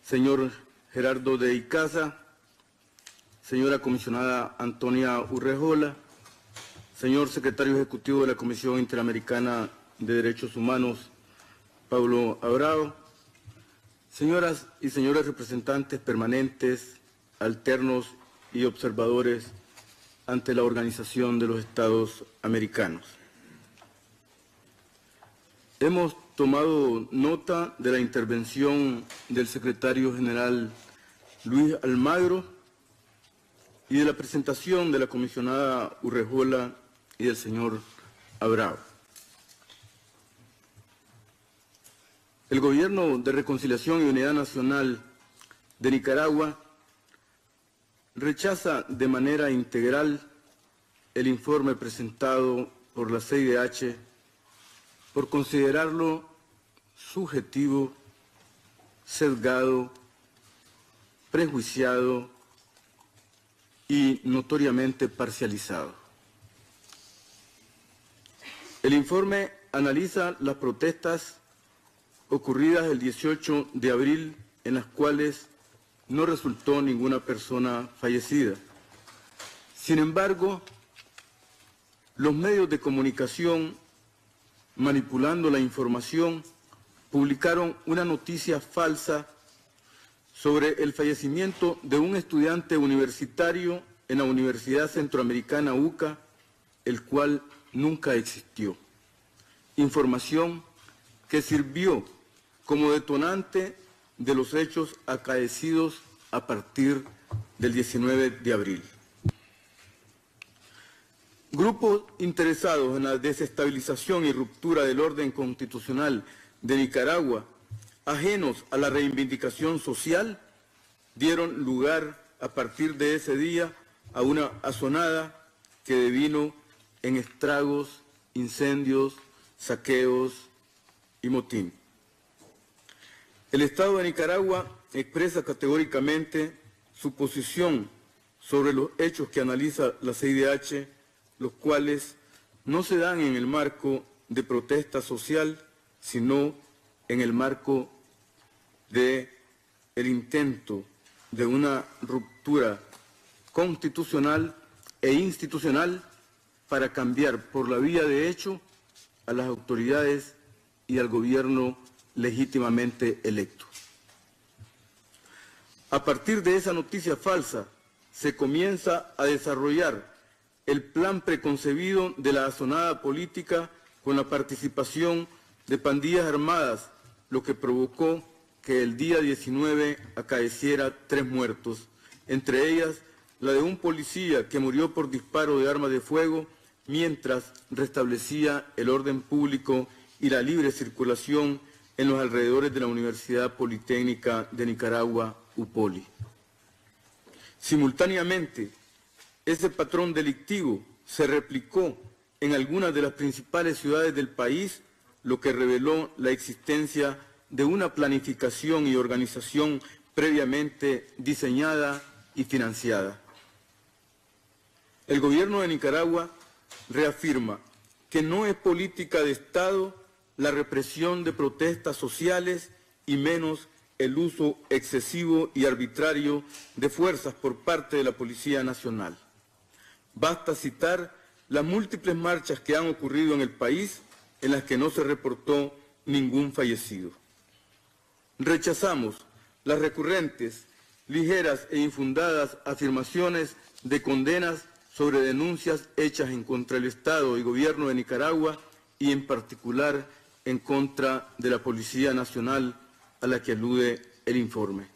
Speaker 6: señor Gerardo de Icaza, señora comisionada Antonia Urrejola, señor secretario ejecutivo de la Comisión Interamericana de Derechos Humanos, Pablo Abrao, señoras y señores representantes permanentes, alternos y observadores ante la Organización de los Estados Americanos. Hemos tomado nota de la intervención del secretario general Luis Almagro y de la presentación de la comisionada Urrejola y del señor Abrao. El Gobierno de Reconciliación y Unidad Nacional de Nicaragua rechaza de manera integral el informe presentado por la CIDH por considerarlo subjetivo, sesgado, prejuiciado y notoriamente parcializado. El informe analiza las protestas ocurridas el 18 de abril en las cuales no resultó ninguna persona fallecida. Sin embargo, los medios de comunicación, manipulando la información, publicaron una noticia falsa sobre el fallecimiento de un estudiante universitario en la Universidad Centroamericana UCA, el cual nunca existió. Información que sirvió como detonante de los hechos acaecidos a partir del 19 de abril. Grupos interesados en la desestabilización y ruptura del orden constitucional de Nicaragua, ajenos a la reivindicación social, dieron lugar a partir de ese día a una asonada que devino en estragos, incendios, saqueos y motín. El Estado de Nicaragua expresa categóricamente su posición sobre los hechos que analiza la CIDH, los cuales no se dan en el marco de protesta social, sino en el marco de el intento de una ruptura constitucional e institucional para cambiar por la vía de hecho a las autoridades y al gobierno legítimamente electo. A partir de esa noticia falsa, se comienza a desarrollar el plan preconcebido de la asonada política con la participación de pandillas armadas, lo que provocó que el día 19 acaeciera 3 muertos, entre ellas la de un policía que murió por disparo de arma de fuego mientras restablecía el orden público y la libre circulación en los alrededores de la Universidad Politécnica de Nicaragua, UPOLI. Simultáneamente, ese patrón delictivo se replicó en algunas de las principales ciudades del país, lo que reveló la existencia de una planificación y organización previamente diseñada y financiada. El gobierno de Nicaragua reafirma que no es política de Estado la represión de protestas sociales y menos el uso excesivo y arbitrario de fuerzas por parte de la Policía Nacional. Basta citar las múltiples marchas que han ocurrido en el país en las que no se reportó ningún fallecido. Rechazamos las recurrentes, ligeras e infundadas afirmaciones de condenas sobre denuncias hechas en contra del Estado y Gobierno de Nicaragua y en particular en contra de la Policía Nacional a la que alude el informe.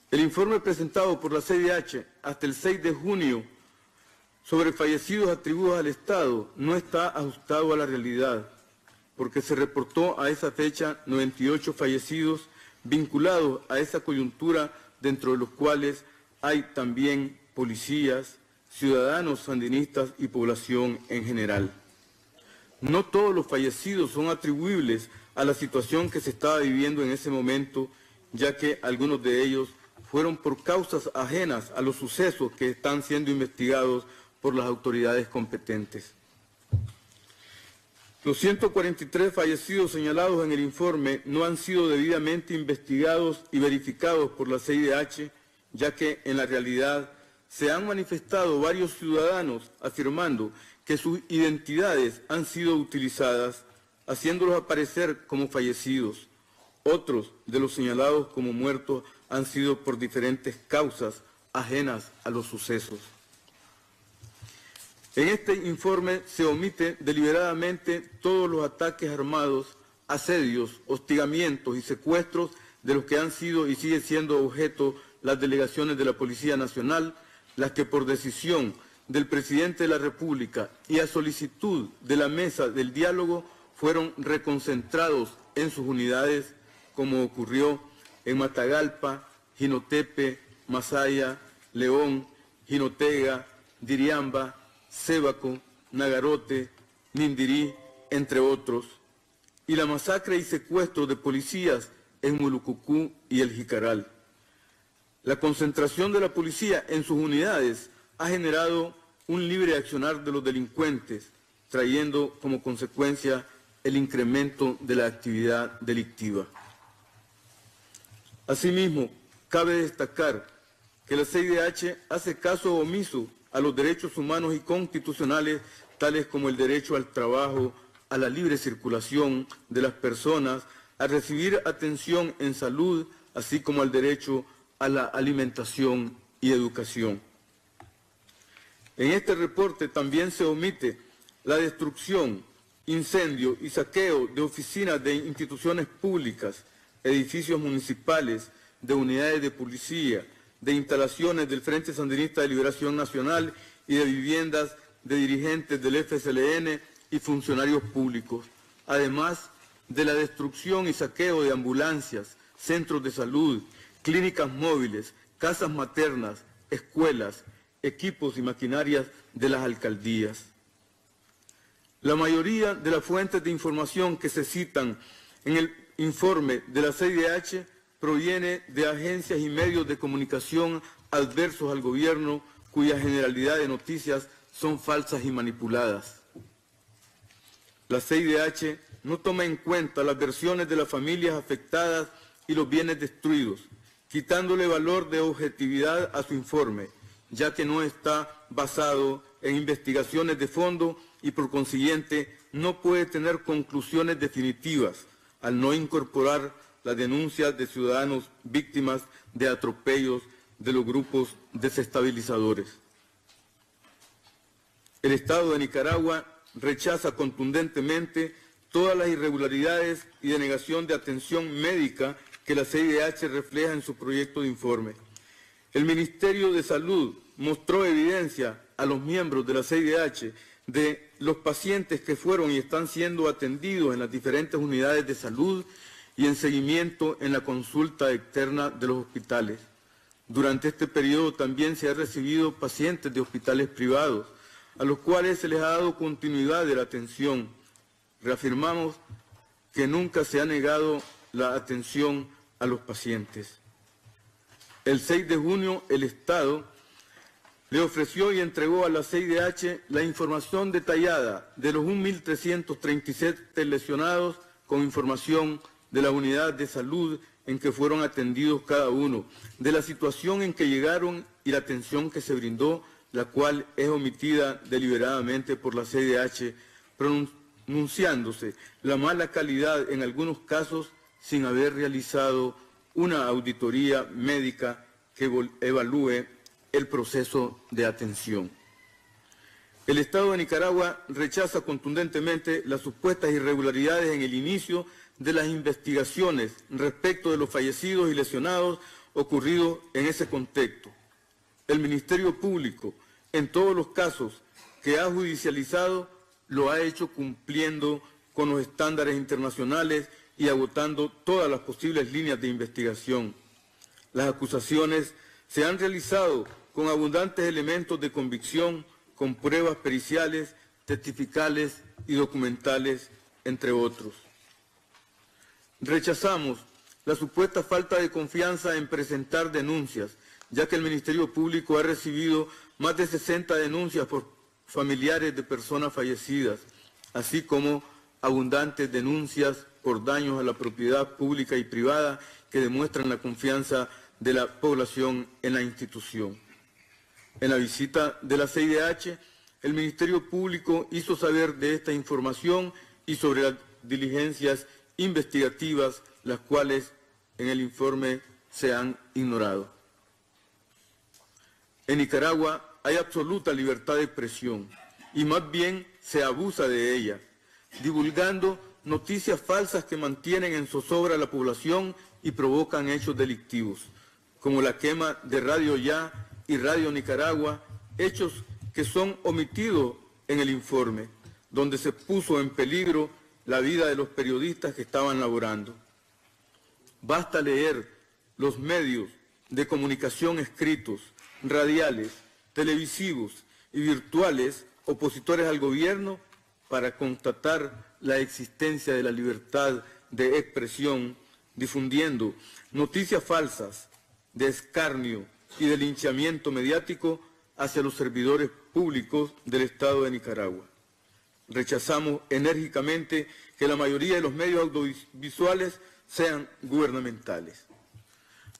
Speaker 6: El informe presentado por la CIDH hasta el 6 de junio sobre fallecidos atribuidos al Estado no está ajustado a la realidad, porque se reportó a esa fecha 98 fallecidos vinculados a esa coyuntura, dentro de los cuales hay también policías, ciudadanos sandinistas y población en general. No todos los fallecidos son atribuibles a la situación que se estaba viviendo en ese momento, ya que algunos de ellos fueron por causas ajenas a los sucesos que están siendo investigados por las autoridades competentes. Los 143 fallecidos señalados en el informe no han sido debidamente investigados y verificados por la CIDH, ya que en la realidad se han manifestado varios ciudadanos afirmando que sus identidades han sido utilizadas, haciéndolos aparecer como fallecidos. Otros de los señalados como muertos han sido por diferentes causas ajenas a los sucesos. En este informe se omite deliberadamente todos los ataques armados, asedios, hostigamientos y secuestros de los que han sido y sigue siendo objeto las delegaciones de la Policía Nacional, las que por decisión del Presidente de la República y a solicitud de la Mesa del Diálogo fueron reconcentrados en sus unidades, como ocurrió en Matagalpa, Jinotepe, Masaya, León, Jinotega, Diriamba, Sébaco, Nagarote, Nindirí, entre otros, y la masacre y secuestro de policías en Mulucucú y El Jicaral. La concentración de la policía en sus unidades ha generado un libre accionar de los delincuentes, trayendo como consecuencia el incremento de la actividad delictiva. Asimismo, cabe destacar que la CIDH hace caso omiso a los derechos humanos y constitucionales, tales como el derecho al trabajo, a la libre circulación de las personas, a recibir atención en salud, así como al derecho a la alimentación y educación. En este reporte también se omite la destrucción, incendio y saqueo de oficinas de instituciones públicas, edificios municipales, de unidades de policía, de instalaciones del Frente Sandinista de Liberación Nacional y de viviendas de dirigentes del FSLN y funcionarios públicos, además de la destrucción y saqueo de ambulancias, centros de salud, clínicas móviles, casas maternas, escuelas, equipos y maquinarias de las alcaldías. La mayoría de las fuentes de información que se citan en el informe de la CIDH proviene de agencias y medios de comunicación adversos al gobierno, cuya generalidad de noticias son falsas y manipuladas. La CIDH no toma en cuenta las versiones de las familias afectadas y los bienes destruidos, quitándole valor de objetividad a su informe, ya que no está basado en investigaciones de fondo y por consiguiente no puede tener conclusiones definitivas al no incorporar las denuncias de ciudadanos víctimas de atropellos de los grupos desestabilizadores. El Estado de Nicaragua rechaza contundentemente todas las irregularidades y denegación de atención médica que la CIDH refleja en su proyecto de informe. El Ministerio de Salud mostró evidencia a los miembros de la CIDH de los pacientes que fueron y están siendo atendidos en las diferentes unidades de salud y en seguimiento en la consulta externa de los hospitales. Durante este periodo también se han recibido pacientes de hospitales privados, a los cuales se les ha dado continuidad de la atención. Reafirmamos que nunca se ha negado la atención a los pacientes. El 6 de junio, el Estado le ofreció y entregó a la CIDH la información detallada de los 1.337 lesionados con información de la unidad de salud en que fueron atendidos cada uno, de la situación en que llegaron y la atención que se brindó, la cual es omitida deliberadamente por la CIDH, pronunciándose la mala calidad en algunos casos sin haber realizado una auditoría médica que evalúe el proceso de atención. El Estado de Nicaragua rechaza contundentemente las supuestas irregularidades en el inicio de las investigaciones respecto de los fallecidos y lesionados ocurridos en ese contexto. El Ministerio Público, en todos los casos que ha judicializado, lo ha hecho cumpliendo con los estándares internacionales y agotando todas las posibles líneas de investigación. Las acusaciones se han realizado con abundantes elementos de convicción, con pruebas periciales, testificales y documentales, entre otros. Rechazamos la supuesta falta de confianza en presentar denuncias, ya que el Ministerio Público ha recibido más de 60 denuncias por familiares de personas fallecidas, así como abundantes denuncias por daños a la propiedad pública y privada que demuestran la confianza de la población en la institución. En la visita de la CIDH, el Ministerio Público hizo saber de esta información y sobre las diligencias investigativas, las cuales en el informe se han ignorado. En Nicaragua hay absoluta libertad de expresión y más bien se abusa de ella, divulgando noticias falsas que mantienen en zozobra a la población y provocan hechos delictivos, como la quema de Radio Ya y Radio Nicaragua, hechos que son omitidos en el informe, donde se puso en peligro la vida de los periodistas que estaban laborando. Basta leer los medios de comunicación escritos, radiales, televisivos y virtuales opositores al gobierno para constatar la existencia de la libertad de expresión, difundiendo noticias falsas de escarnio y de linchamiento mediático hacia los servidores públicos del Estado de Nicaragua. Rechazamos enérgicamente que la mayoría de los medios audiovisuales sean gubernamentales.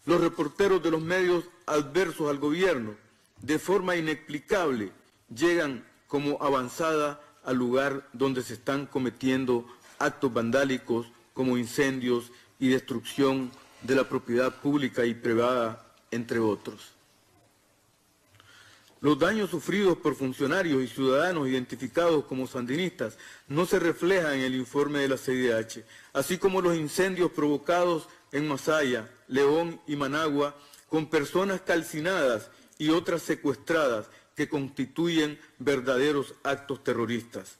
Speaker 6: Los reporteros de los medios adversos al gobierno, de forma inexplicable, llegan como avanzada al lugar donde se están cometiendo actos vandálicos como incendios y destrucción de la propiedad pública y privada, entre otros. Los daños sufridos por funcionarios y ciudadanos identificados como sandinistas no se reflejan en el informe de la CIDH, así como los incendios provocados en Masaya, León y Managua con personas calcinadas y otras secuestradas que constituyen verdaderos actos terroristas.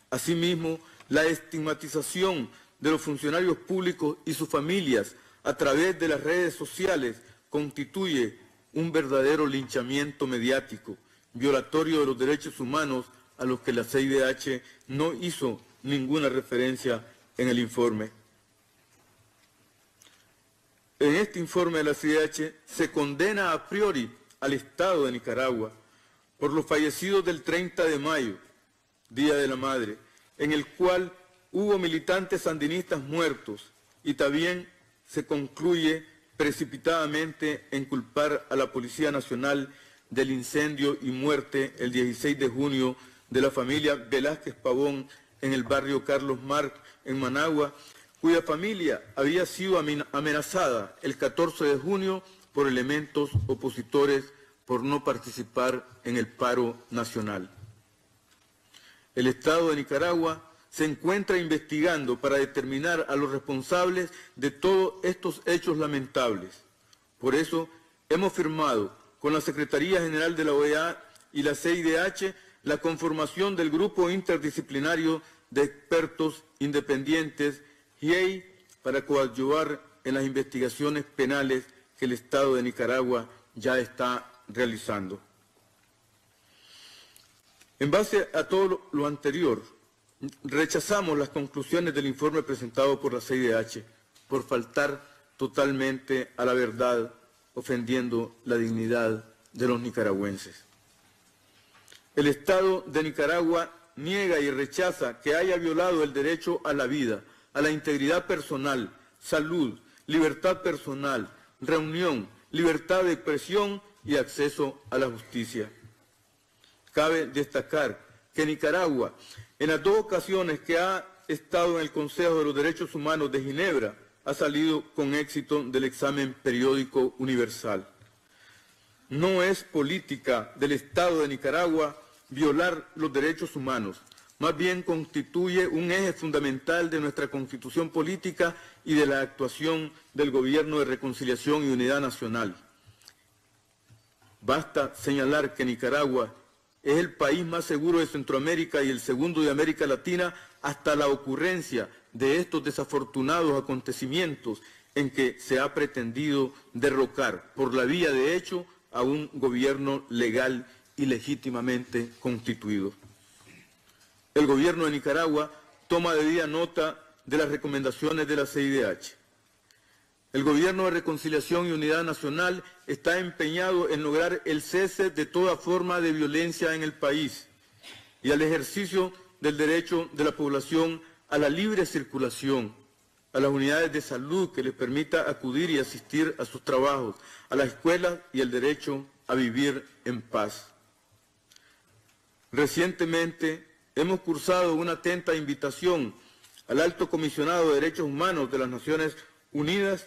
Speaker 6: Asimismo, la estigmatización de los funcionarios públicos y sus familias a través de las redes sociales constituye un verdadero linchamiento mediático, violatorio de los derechos humanos a los que la CIDH no hizo ninguna referencia en el informe. En este informe de la CIDH se condena a priori al Estado de Nicaragua por los fallecidos del 30 de mayo, Día de la Madre, en el cual hubo militantes sandinistas muertos, y también se concluye precipitadamente en culpar a la Policía Nacional del incendio y muerte el 16 de junio de la familia Velázquez Pavón en el barrio Carlos Marx en Managua, cuya familia había sido amenazada el 14 de junio por elementos opositores por no participar en el paro nacional. El Estado de Nicaragua se encuentra investigando para determinar a los responsables de todos estos hechos lamentables. Por eso hemos firmado con la Secretaría General de la OEA y la CIDH la conformación del Grupo Interdisciplinario de Expertos Independientes GIEI para coadyuvar en las investigaciones penales que el Estado de Nicaragua ya está realizando. En base a todo lo anterior, rechazamos las conclusiones del informe presentado por la CIDH por faltar totalmente a la verdad, ofendiendo la dignidad de los nicaragüenses. El Estado de Nicaragua niega y rechaza que haya violado el derecho a la vida, a la integridad personal, salud, libertad personal, reunión, libertad de expresión y acceso a la justicia. Cabe destacar que Nicaragua, en las 2 ocasiones que ha estado en el Consejo de los Derechos Humanos de Ginebra, ha salido con éxito del examen periódico universal. No es política del Estado de Nicaragua violar los derechos humanos, más bien constituye un eje fundamental de nuestra Constitución política y de la actuación del Gobierno de Reconciliación y Unidad Nacional. Basta señalar que Nicaragua es el país más seguro de Centroamérica y el segundo de América Latina hasta la ocurrencia de estos desafortunados acontecimientos en que se ha pretendido derrocar por la vía de hecho a un gobierno legal y legítimamente constituido. El gobierno de Nicaragua toma debida nota de las recomendaciones de la CIDH. El Gobierno de Reconciliación y Unidad Nacional está empeñado en lograr el cese de toda forma de violencia en el país y al ejercicio del derecho de la población a la libre circulación, a las unidades de salud que les permita acudir y asistir a sus trabajos, a las escuelas y el derecho a vivir en paz. Recientemente hemos cursado una atenta invitación al Alto Comisionado de Derechos Humanos de las Naciones Unidas,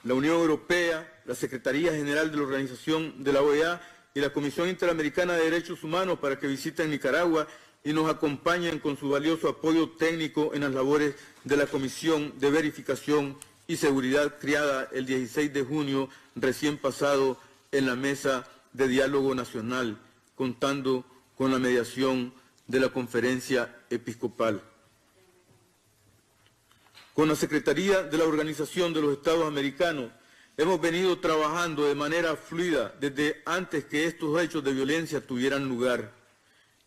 Speaker 6: la Unión Europea, la Secretaría General de la Organización de la OEA y la Comisión Interamericana de Derechos Humanos para que visiten Nicaragua y nos acompañen con su valioso apoyo técnico en las labores de la Comisión de Verificación y Seguridad creada el 16 de junio recién pasado en la Mesa de Diálogo Nacional, contando con la mediación de la Conferencia Episcopal. Con la Secretaría de la Organización de los Estados Americanos hemos venido trabajando de manera fluida desde antes que estos hechos de violencia tuvieran lugar.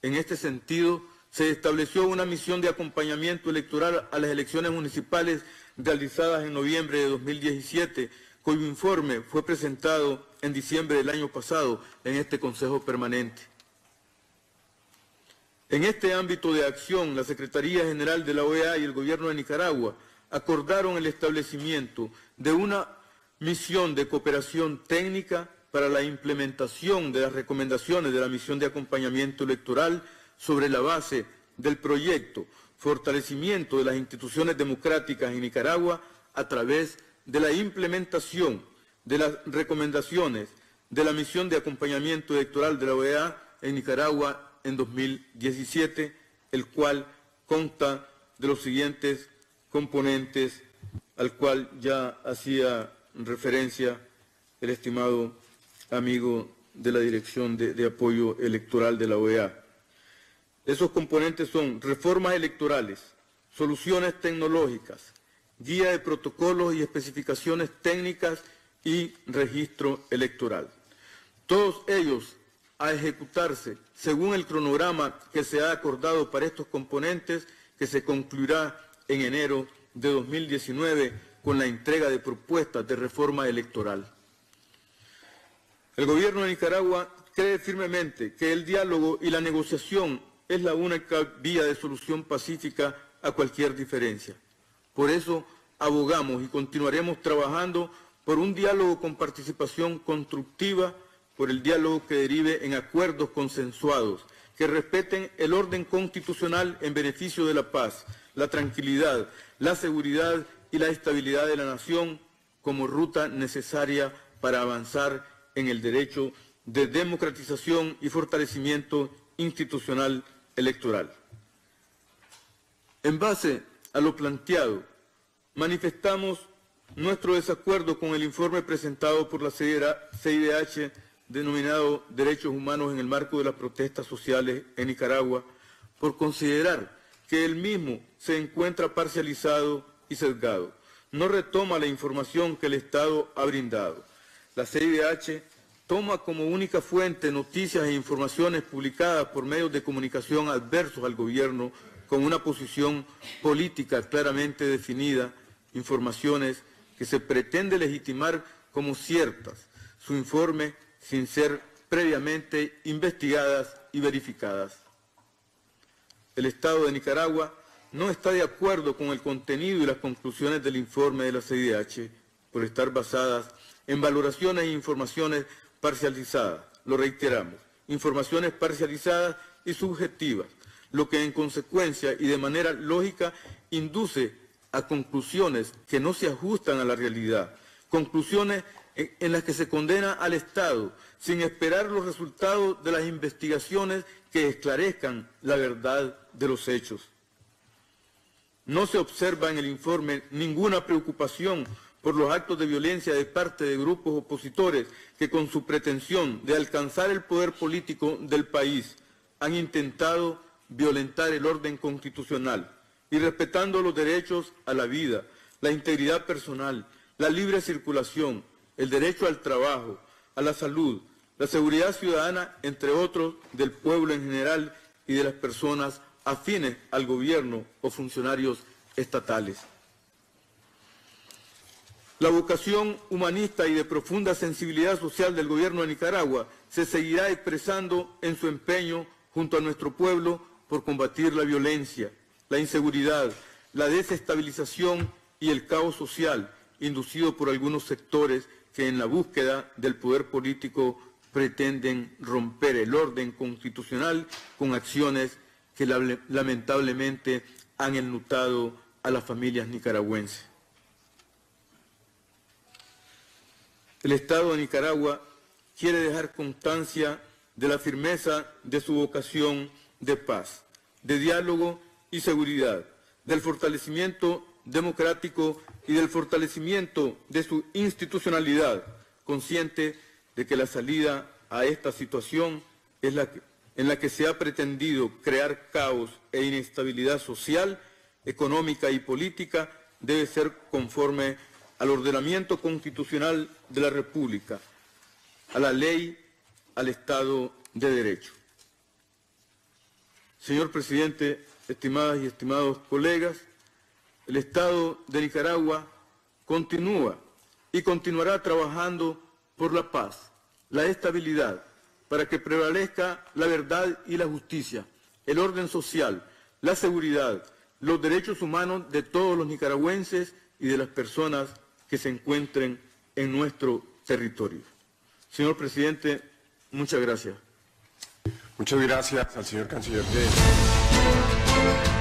Speaker 6: En este sentido, se estableció una misión de acompañamiento electoral a las elecciones municipales realizadas en noviembre de 2017, cuyo informe fue presentado en diciembre del año pasado en este Consejo Permanente. En este ámbito de acción, la Secretaría General de la OEA y el Gobierno de Nicaragua acordaron el establecimiento de una misión de cooperación técnica para la implementación de las recomendaciones de la misión de acompañamiento electoral sobre la base del proyecto Fortalecimiento de las instituciones democráticas en Nicaragua a través de la implementación de las recomendaciones de la misión de acompañamiento electoral de la OEA en Nicaragua en 2017, el cual consta de los siguientes componentes al cual ya hacía referencia el estimado amigo de la Dirección de Apoyo Electoral de la OEA. Esos componentes son reformas electorales, soluciones tecnológicas, guía de protocolos y especificaciones técnicas y registro electoral. Todos ellos a ejecutarse según el cronograma que se ha acordado para estos componentes, que se concluirá en enero de 2019 con la entrega de propuestas de reforma electoral. El Gobierno de Nicaragua cree firmemente que el diálogo y la negociación es la única vía de solución pacífica a cualquier diferencia. Por eso abogamos y continuaremos trabajando por un diálogo con participación constructiva, por el diálogo que derive en acuerdos consensuados, que respeten el orden constitucional en beneficio de la paz, la tranquilidad, la seguridad y la estabilidad de la nación como ruta necesaria para avanzar en el derecho de democratización y fortalecimiento institucional electoral. En base a lo planteado, manifestamos nuestro desacuerdo con el informe presentado por la CIDH denominado Derechos Humanos en el marco de las protestas sociales en Nicaragua, por considerar que el mismo se encuentra parcializado y sesgado. No retoma la información que el Estado ha brindado. La CIDH toma como única fuente noticias e informaciones publicadas por medios de comunicación adversos al gobierno con una posición política claramente definida, informaciones que se pretende legitimar como ciertas, su informe sin ser previamente investigadas y verificadas. El Estado de Nicaragua no está de acuerdo con el contenido y las conclusiones del informe de la CIDH, por estar basadas en valoraciones e informaciones parcializadas. Lo reiteramos, informaciones parcializadas y subjetivas, lo que en consecuencia y de manera lógica induce a conclusiones que no se ajustan a la realidad, conclusiones en las que se condena al Estado sin esperar los resultados de las investigaciones que esclarezcan la verdad de los hechos. No se observa en el informe ninguna preocupación por los actos de violencia de parte de grupos opositores que con su pretensión de alcanzar el poder político del país han intentado violentar el orden constitucional y respetando los derechos a la vida, la integridad personal, la libre circulación, el derecho al trabajo, a la salud, la seguridad ciudadana, entre otros, del pueblo en general y de las personas afines al gobierno o funcionarios estatales. La vocación humanista y de profunda sensibilidad social del gobierno de Nicaragua se seguirá expresando en su empeño junto a nuestro pueblo por combatir la violencia, la inseguridad, la desestabilización y el caos social inducido por algunos sectores que en la búsqueda del poder político pretenden romper el orden constitucional con acciones que lamentablemente han enlutado a las familias nicaragüenses. El Estado de Nicaragua quiere dejar constancia de la firmeza de su vocación de paz, de diálogo y seguridad, del fortalecimiento democrático y del fortalecimiento de su institucionalidad, consciente de que la salida a esta situación es en la que se ha pretendido crear caos e inestabilidad social, económica y política debe ser conforme al ordenamiento constitucional de la República, a la ley, al Estado de Derecho. Señor Presidente, estimadas y estimados colegas, el Estado de Nicaragua continúa y continuará trabajando por la paz, la estabilidad, para que prevalezca la verdad y la justicia, el orden social, la seguridad, los derechos humanos de todos los nicaragüenses y de las personas que se encuentren en nuestro territorio. Señor Presidente, muchas gracias.
Speaker 1: Muchas gracias al señor Canciller de